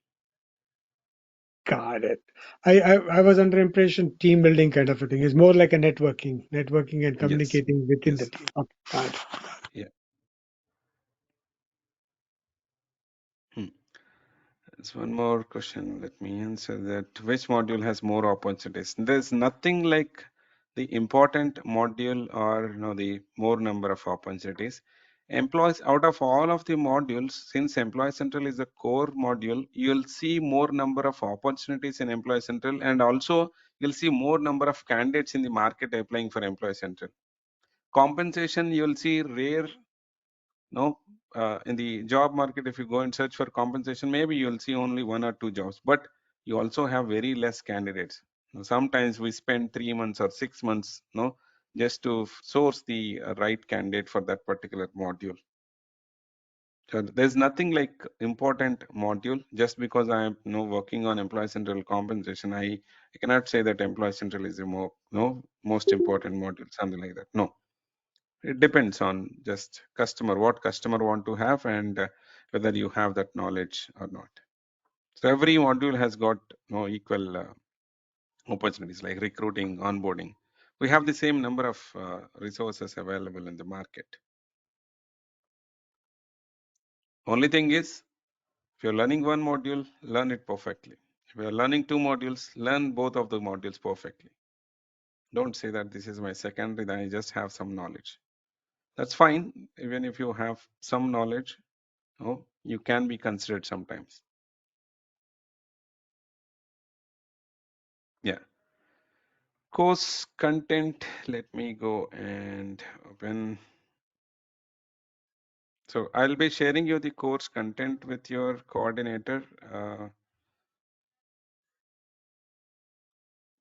Got it. I was under impression team building kind of a thing. It's more like a networking and Yes, communicating within the yes, team. Okay, got it. yeah. Hmm. There's one more question. Let me answer that. Which module has more opportunities? There's nothing like the important module, or the more number of opportunities. Employees, out of all of the modules, since Employee Central is the core module, you'll see more number of opportunities in Employee Central, and also you'll see more number of candidates in the market applying for Employee Central. Compensation, you'll see rare. No, in the job market, if you go and search for compensation, maybe you'll see only one or two jobs, but you also have very less candidates. Sometimes we spend 3 months or 6 months, just to source the right candidate for that particular module. So there's nothing like important module. Just because I'm working on Employee Central compensation, I cannot say that Employee Central is the most important module, something like that. No, it depends on just what customer want to have, and whether you have that knowledge or not. So every module has got equal opportunities, like recruiting, onboarding. We have the same number of resources available in the market. Only thing is, if you're learning one module, learn it perfectly. If you're learning two modules, learn both of the modules perfectly. Don't say that this is my secondary, then I just have some knowledge. That's fine. Even if you have some knowledge, you can be considered sometimes. Yeah. Course content. Let me go and open. So I'll be sharing you the course content with your coordinator.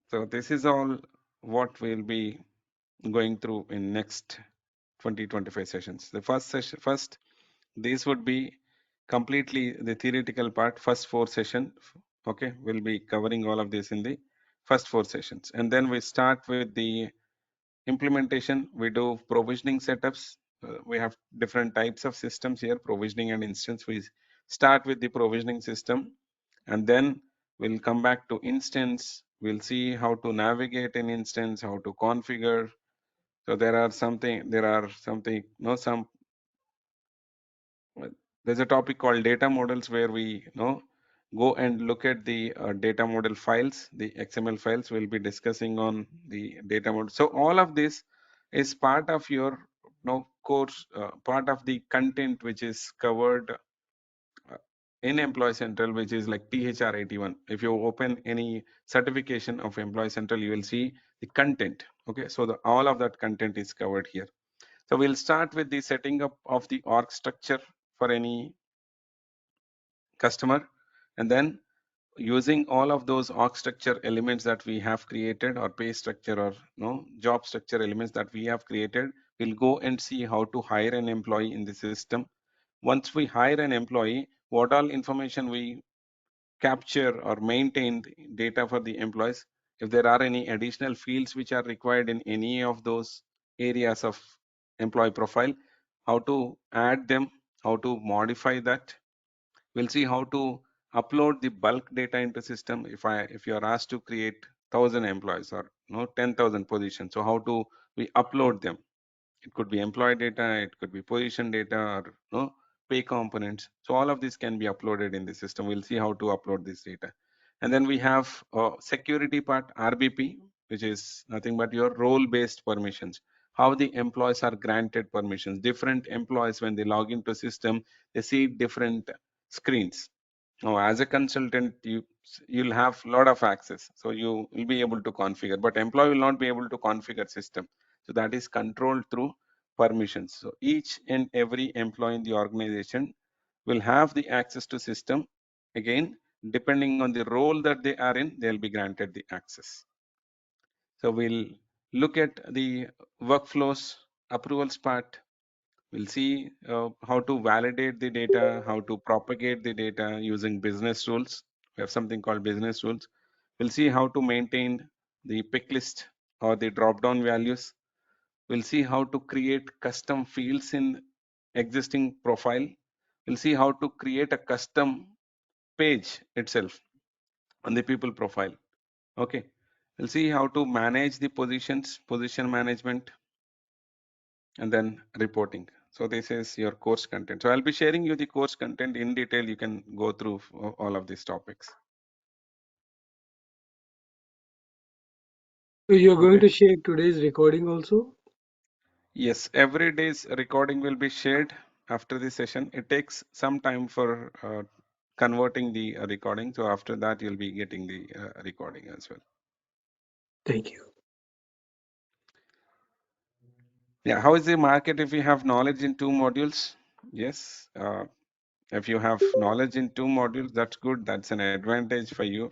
So this is all what we'll be going through in next 20-25 sessions. The first session, these would be completely the theoretical part. First 4 sessions. Okay, we'll be covering all of this in the first 4 sessions, and then we start with the implementation. We do provisioning setups. we have different types of systems here, provisioning and instance. We start with the provisioning system, and then we'll come back to instance. We'll see how to navigate an instance, how to configure. So there are something, no, some, there's a topic called data models where we, go and look at the data model files, the XML files. We'll be discussing on the data model. So all of this is part of your, course, part of the content which is covered in Employee Central, which is like THR 81. If you open any certification of Employee Central, you will see the content. Okay, so all of that content is covered here. So we'll start with the setting up of the org structure for any customer, and then using all of those org structure elements that we have created, or pay structure, or job structure elements that we have created, we'll go and see how to hire an employee in the system. Once we hire an employee, what all information we capture or maintain the data for the employees, if there are any additional fields which are required in any of those areas of employee profile, how to add them, how to modify that. We'll see how to upload the bulk data into system. If you are asked to create 1,000 employees, or 10,000 positions, so how do we upload them? It could be employee data, it could be position data, or pay components. So all of this can be uploaded in the system. We'll see how to upload this data. And then we have security part, RBP, which is nothing but your role based permissions, how the employees are granted permissions. Different employees, when they log into system, they see different screens. Now, as a consultant, you'll have a lot of access, so you will be able to configure, but employee will not be able to configure system. So that is controlled through permissions. So each and every employee in the organization will have the access to system. Again, depending on the role that they are in, they'll be granted the access. So we'll look at the workflows, approvals part. We'll see how to validate the data, how to propagate the data using business rules. We have something called business rules. We'll see how to maintain the pick list or the drop down values. We'll see how to create custom fields in existing profile. We'll see how to create a custom page itself on the people profile. Okay. We'll see how to manage the positions, position management, and then reporting. So this is your course content. So I'll be sharing you the course content in detail. You can go through all of these topics. So you're going Okay. to share today's recording also? Yes, every day's recording will be shared after the session. It takes some time for converting the recording. So after that, you'll be getting the recording as well. Thank you. Yeah. How is the market if you have knowledge in 2 modules? Yes. If you have knowledge in 2 modules, that's good. That's an advantage for you.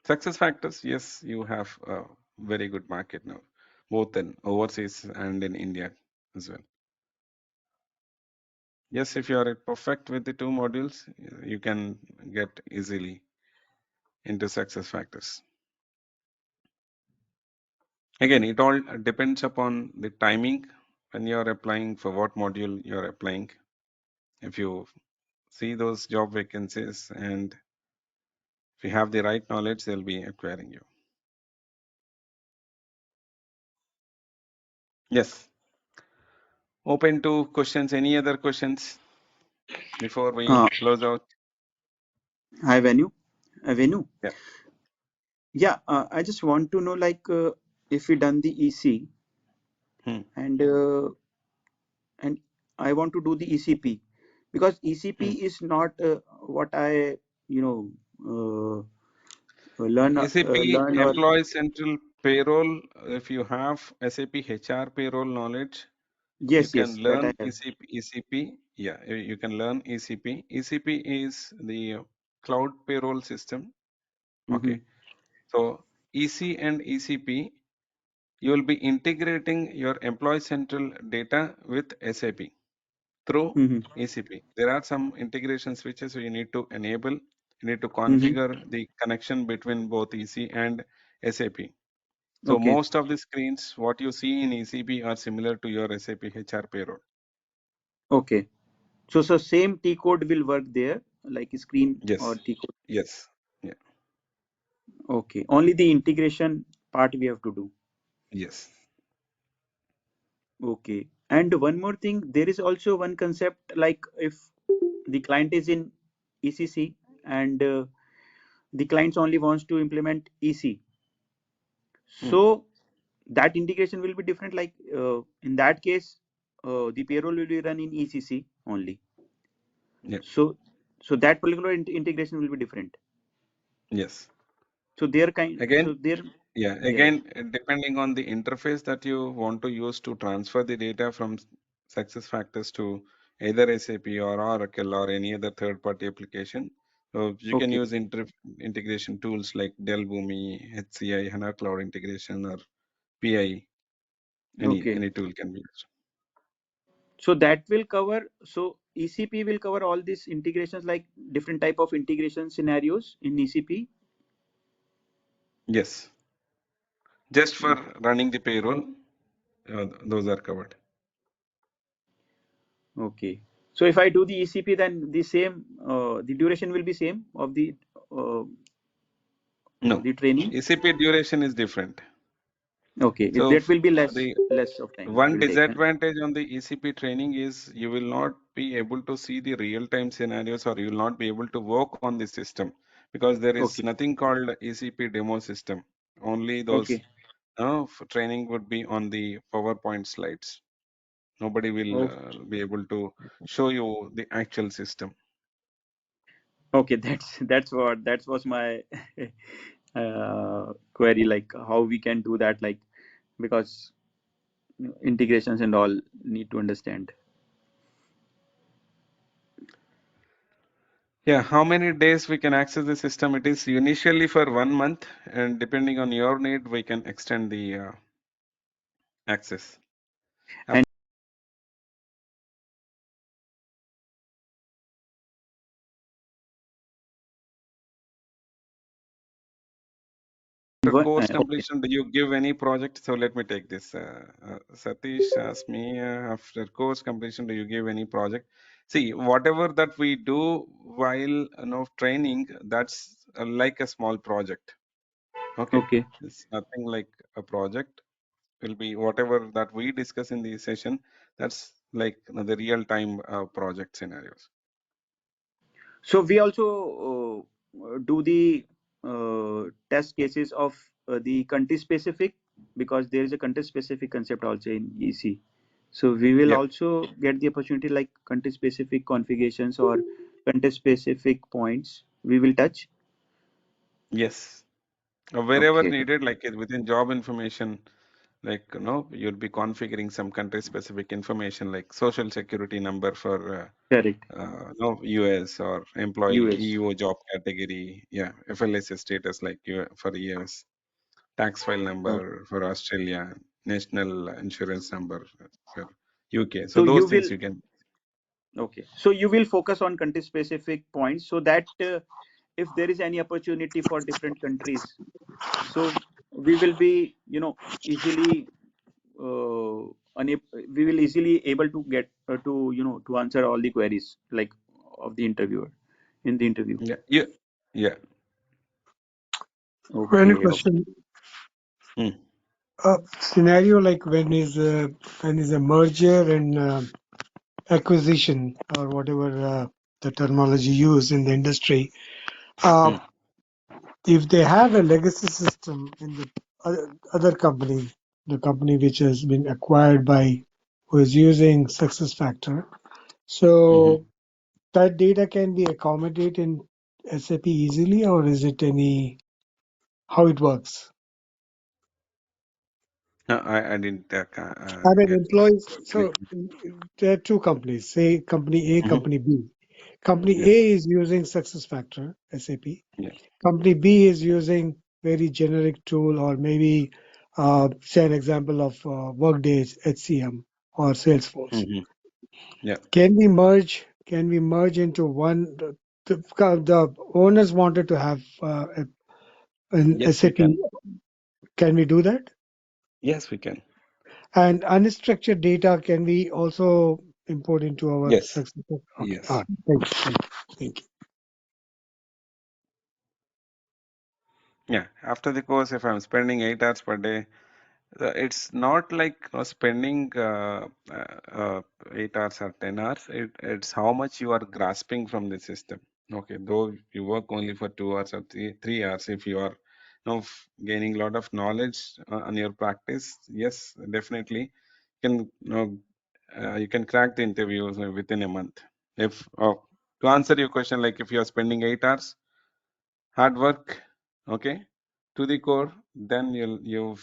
Success factors, yes, you have a very good market now, both in overseas and in India as well. Yes, if you are perfect with the 2 modules, you can get easily into success factors. Again, it all depends upon the timing when you are applying, for what module you are applying. If you see those job vacancies and if you have the right knowledge, they'll be acquiring you. Yes. Open to questions. Any other questions before we Uh, close out? Hi, Venu. Yeah. Yeah, I just want to know, like, if we done the EC Hmm. and and I want to do the ECP, because Hmm. ECP is not what I you know SAP learn or Employee Central Payroll. If you have SAP HR payroll knowledge, you can yes, that I learn have. ECP. Yeah, you can learn ECP. ECP is the cloud payroll system. Mm-hmm, Okay. So EC and ECP, you will be integrating your Employee Central data with SAP through mm-hmm, ECP. There are some integration switches you need to enable. You need to mm-hmm, configure the connection between both EC and SAP. So Okay. most of the screens, what you see in ECP are similar to your SAP HR payroll. Okay. So same T code will work there, like screen or Yes. T code. Yes. Yeah. Okay. Only the integration part we have to do. Yes. Okay. And one more thing, there is also one concept like if the client is in ECC and the clients only wants to implement EC. Mm. So that integration will be different. Like in that case, the payroll will be run in ECC only. Yeah. So that particular integration will be different. Yes. So there kind. Again, So there. yeah. Yeah. Yeah. Again, depending on the interface that you want to use to transfer the data from SuccessFactors to either SAP or Oracle or any other third-party application. So you can Okay. use integration tools like Dell Boomi, HCI, HANA Cloud Integration, or PI. Okay. Any tool can be used. So that will cover. So ECP will cover all these integrations, like different type of integration scenarios in ECP. Yes. Just for running the payroll, those are covered. Okay. So if I do the ECP, then the same, the duration will be same of uh, No, the training. ECP duration is different. Okay, So that will be the less of time it one will take. Huh? disadvantage on the ECP training is you will not be able to see the real-time scenarios, or you will not be able to work on the system because there is Okay. nothing called ECP demo system. Only those Okay. training would be on the PowerPoint slides. Nobody will Oh, be able to show you the actual system. okay. That was my query. Like how we can do that. Like because integrations and all need to understand. Yeah, how many days we can access the system? It is initially for 1 month, and depending on your need, we can extend the access. And After course okay. completion, do you give any project? So let me take this. Satish asked me, after course completion, do you give any project? See, whatever that we do while training, that's like a small project. Okay, Okay. it's nothing like a project. Will be whatever that we discuss in the session. That's like the real time project scenarios. So we also do the test cases of the country specific, because there is a country specific concept also in EC. So we will Yeah. also get the opportunity like country specific configurations or country specific points we will touch. Yes. Wherever Okay, needed, like within job information, like you'll be configuring some country specific information like social security number for correct. no US, or employee US. EO job category, yeah, FLS status like for US, tax file Oh. number for Australia, national insurance number for UK. So So those you things will, you can. okay. So you will focus on country specific points so that if there is any opportunity for different countries, so we will be, easily we will easily able to get to to answer all the queries like of the interviewer in the interview. Yeah, yeah, yeah. One Okay. Okay. question. Hmm. Scenario like when is a merger and acquisition or whatever the terminology used in the industry. Uh, Hmm. if they have a legacy system in the other company, the company which has been acquired by who is using SuccessFactor, Hmm. so that data can be accommodated in SAP easily, or is it how it works? No, I didn't I mean, get employees. clear. So there are two companies, say company A, Hmm. company B. Company Yeah, A is using SuccessFactor, SAP. yeah. Company B is using very generic tool, or maybe say an example of Workday's HCM or Salesforce. Hmm. Yeah. Can we merge? Can we merge into one? The owners wanted to have an Yes, we SAP can. Can we do that? Yes, we can. And unstructured data, can we also import into our Yes. success? Okay. All Yes. right. Thank you. Thank you. Thank you. Yeah. After the course, if I'm spending 8 hours per day, it's not like spending 8 hours or 10 hours. It's how much you are grasping from the system. Okay, though you work only for 2 hours or 3 hours, if you are gaining a lot of knowledge on your practice, yes, definitely you can crack the interviews within a month. If to answer your question, like if you are spending 8 hours, hard work, okay, to the core, then you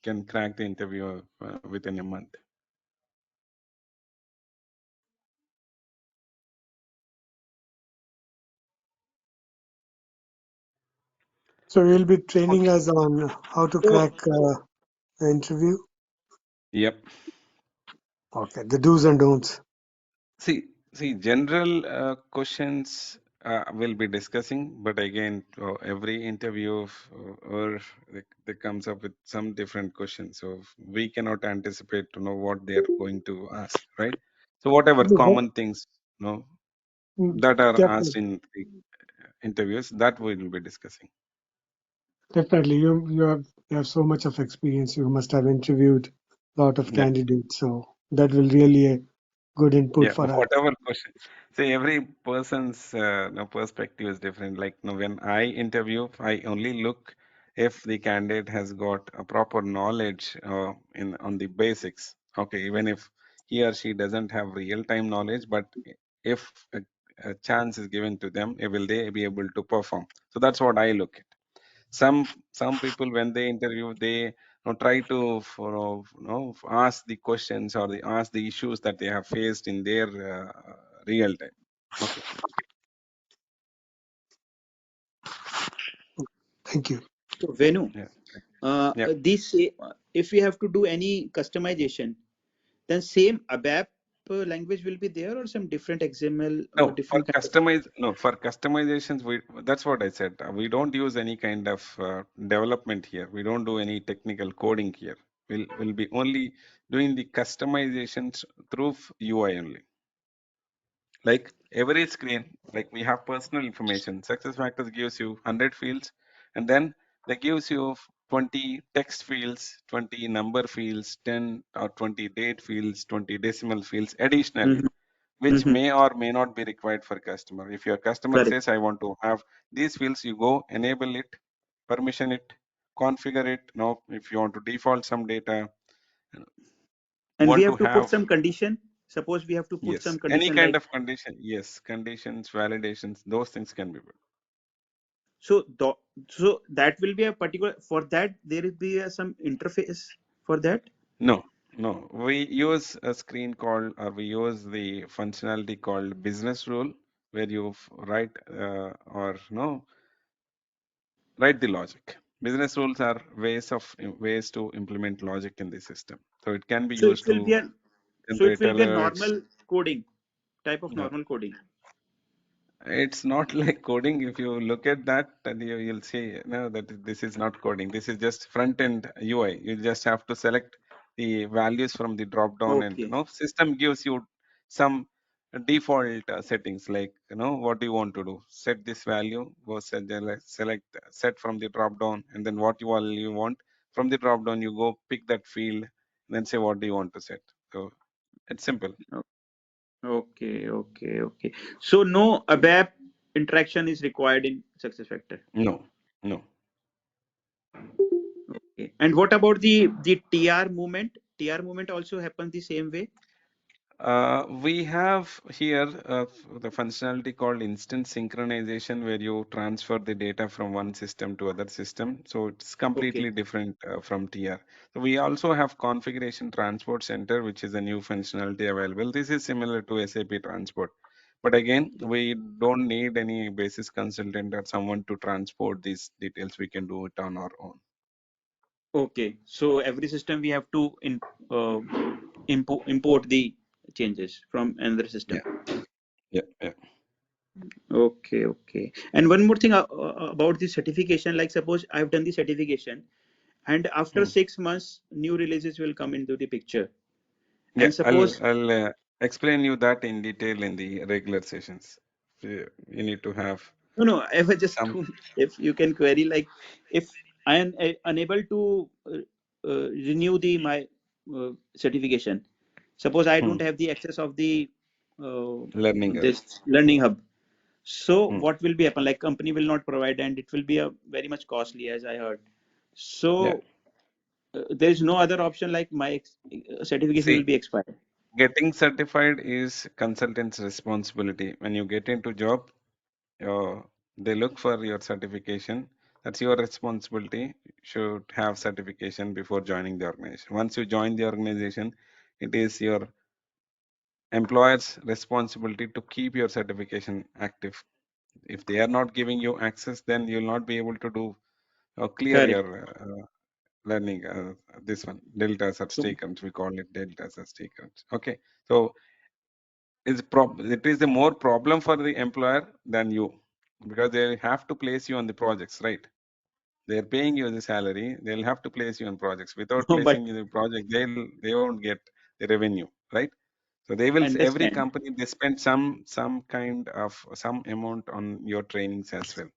can crack the interview within a month. So you'll be training Okay. us on how to So, crack the interview. Yep. Okay, the do's and don'ts. See, general questions we'll be discussing, but again, every interview or they comes up with some different questions, so we cannot anticipate to know what they are going to ask, right? So whatever Yeah, common things, that are asked definitely, in the interviews, that we will be discussing. definitely. You have so much of experience. You must have interviewed a lot of Yeah. candidates, so that will really a good input Yeah, for us. whatever question. See, every person's perspective is different. Like when I interview, I only look if the candidate has got a proper knowledge in on the basics. Okay, even if he or she doesn't have real-time knowledge, but if a chance is given to them, will they be able to perform? So that's what I look at. Some people when they interview, they try to ask the questions or they ask the issues that they have faced in their real time. Okay. Thank you. so Venu, Yeah. Yeah. if we have to do any customization, then same ABAP language will be there, or some different XML No, or for different kind of. for customizations, that's what I said. We don't use any kind of development here. We don't do any technical coding here. We'll be only doing the customizations through UI only. Like every screen, like we have personal information. SuccessFactors gives you 100 fields, and then they gives you 20 text fields, 20 number fields, 10 or 20 date fields, 20 decimal fields additionally, Mhm, which mhm. may or may not be required for customer. If your customer Correct. says, I want to have these fields, you go enable it, permission it, configure it. Now, if you want to default some data, And we want to have to put have, some condition. Suppose we have to put yes, some any condition kind like, of condition, yes, conditions, validations, those things can be built. so so that will be a particular, for that there will be some interface for that. No, no. We use a screen called, or we use the functionality called business rule, where you write or no write the logic. Business rules are ways to implement logic in the system. So it can be So it used will be to a, so it generate will be a alerts. normal coding, type of No, normal coding. it's not like coding. If you look at that, then you'll see no, that this is not coding. This is just front end UI. You just have to select the values from the drop down, and Okay. system gives you some default settings like what do you want to do. Set this value. Go select set from the drop down, and then what you want from the drop down. You go pick that field, and then say what do you want to set. So it's simple. Okay, okay, okay. So no ABAP interaction is required in SuccessFactor. No, no. Okay. And what about the TR movement? TR movement also happens the same way. We have here the functionality called instant synchronization, where you transfer the data from one system to other system. So it's Okay, completely different from TR. So we also have configuration transport center, which is a new functionality available. This is similar to SAP transport. But again, we don't need any basis consultant or someone to transport these details. We can do it on our own. okay. So every system we have to uh, import the changes from another system. Yeah, yeah, yeah. Okay, okay. And one more thing about the certification. Like suppose I've done the certification, and after 6 months new releases will come into the picture. Yeah, And suppose I'll explain you that in detail in the regular sessions. You need to have no, I was just some. if you can query, like, if I am unable to renew the my certification, suppose I don't have the access of the Learning hub. this learning hub, so Hmm. what will be happen? Like, company will not provide, and it will be a very much costly, as I heard. Yeah. So there is no other option, like my certification will See, be expired. getting certified is consultant's responsibility. When you get into job, they look for your certification. That's your responsibility. You should have certification before joining the organization. Once you join the organization, it is your employer's responsibility to keep your certification active. If they are not giving you access, then you'll not be able to do clear Correct. your learning. This one, delta So, substations, we call it delta substations. Okay, so it is a more problem for the employer than you, because they have to place you on the projects, right? They're paying you the salary. They'll have to place you on projects. Without no, but placing you in the project, they won't get the revenue, right? So they will, every understand. company, they spend some kind of some amount on your trainings as well.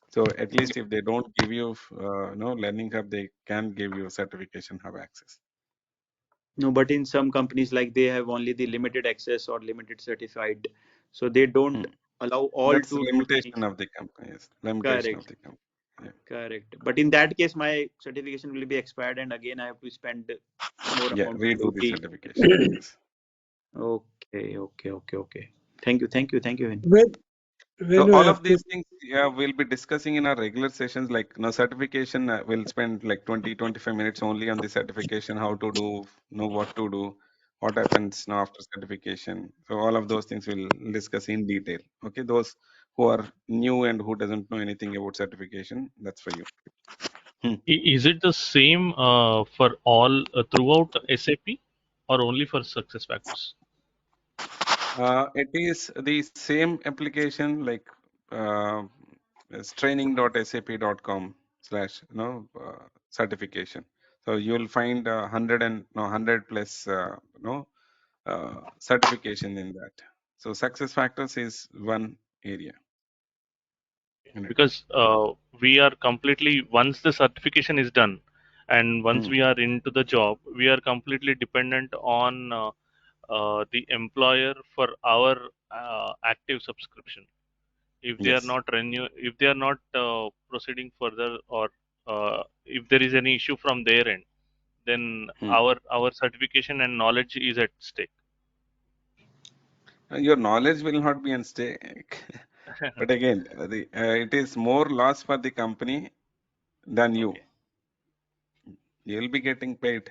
So at least if they don't give you no learning hub, they can give you certification hub access. No, but in some companies, like, they have only the limited access or limited certified, so they don't Hmm. allow all That's to do the limitation of the company. Yes. Limitation of correct, the company. Yeah. correct. But in that case, my certification will be expired, and again I have to spend more Yeah. amount to Redo do the the. certification. Yes. Okay, okay, okay, okay. Thank you, thank you, thank you, Vin. When So when I all have of to, these things, yeah, we'll be discussing in our regular sessions. Like, certification, we'll spend like 20-25 minutes only on the certification, how to do, know what to do, what happens now after certification. So all of those things we'll discuss in detail. Okay, those who are new and who doesn't know anything about certification, that's for you. Hmm. Is it the same for all throughout SAP, or only for SuccessFactors? It is the same application, like uh, it's training.sap.com slash certification. So you'll find 100 plus certification in that. So success factors is one area in it. Because we are completely, once the certification is done, and once Hmm. we are into the job, we are completely dependent on the employer for our active subscription. If they are Yes. not if they are not proceeding further, or if there is any issue from their end, then Hmm. our certification and knowledge is at stake. Your knowledge will not be on stake. But again, it is more loss for the company than you. Okay. You'll be getting paid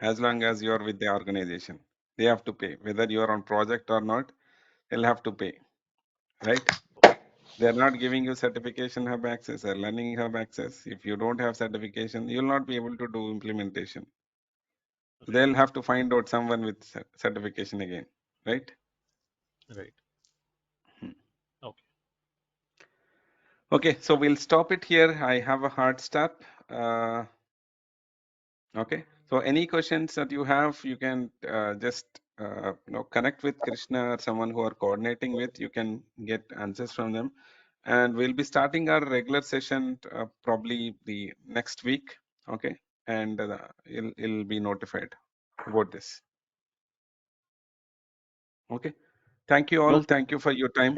as long as you're with the organization. They have to pay. Whether you're on project or not, they'll have to pay. Right? They're not giving you certification hub access or learning hub access. If you don't have certification, you'll not be able to do implementation. Right. They'll have to find out someone with certification again. Right? Right. Hmm. Okay. Okay, so we'll stop it here. I have a hard stop. Okay, so any questions that you have, you can just connect with Krishna or someone who are coordinating with. You can get answers from them, and we'll be starting our regular session probably the next week. Okay, and it'll be notified about this. Okay, thank you No all. problem. Thank you for your time.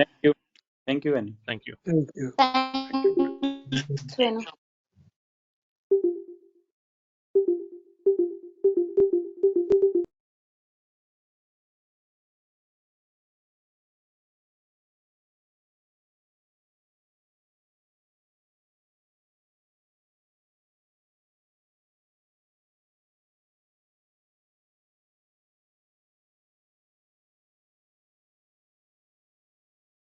Thank you, Vin. Thank you. thank you. Thanks, Renu.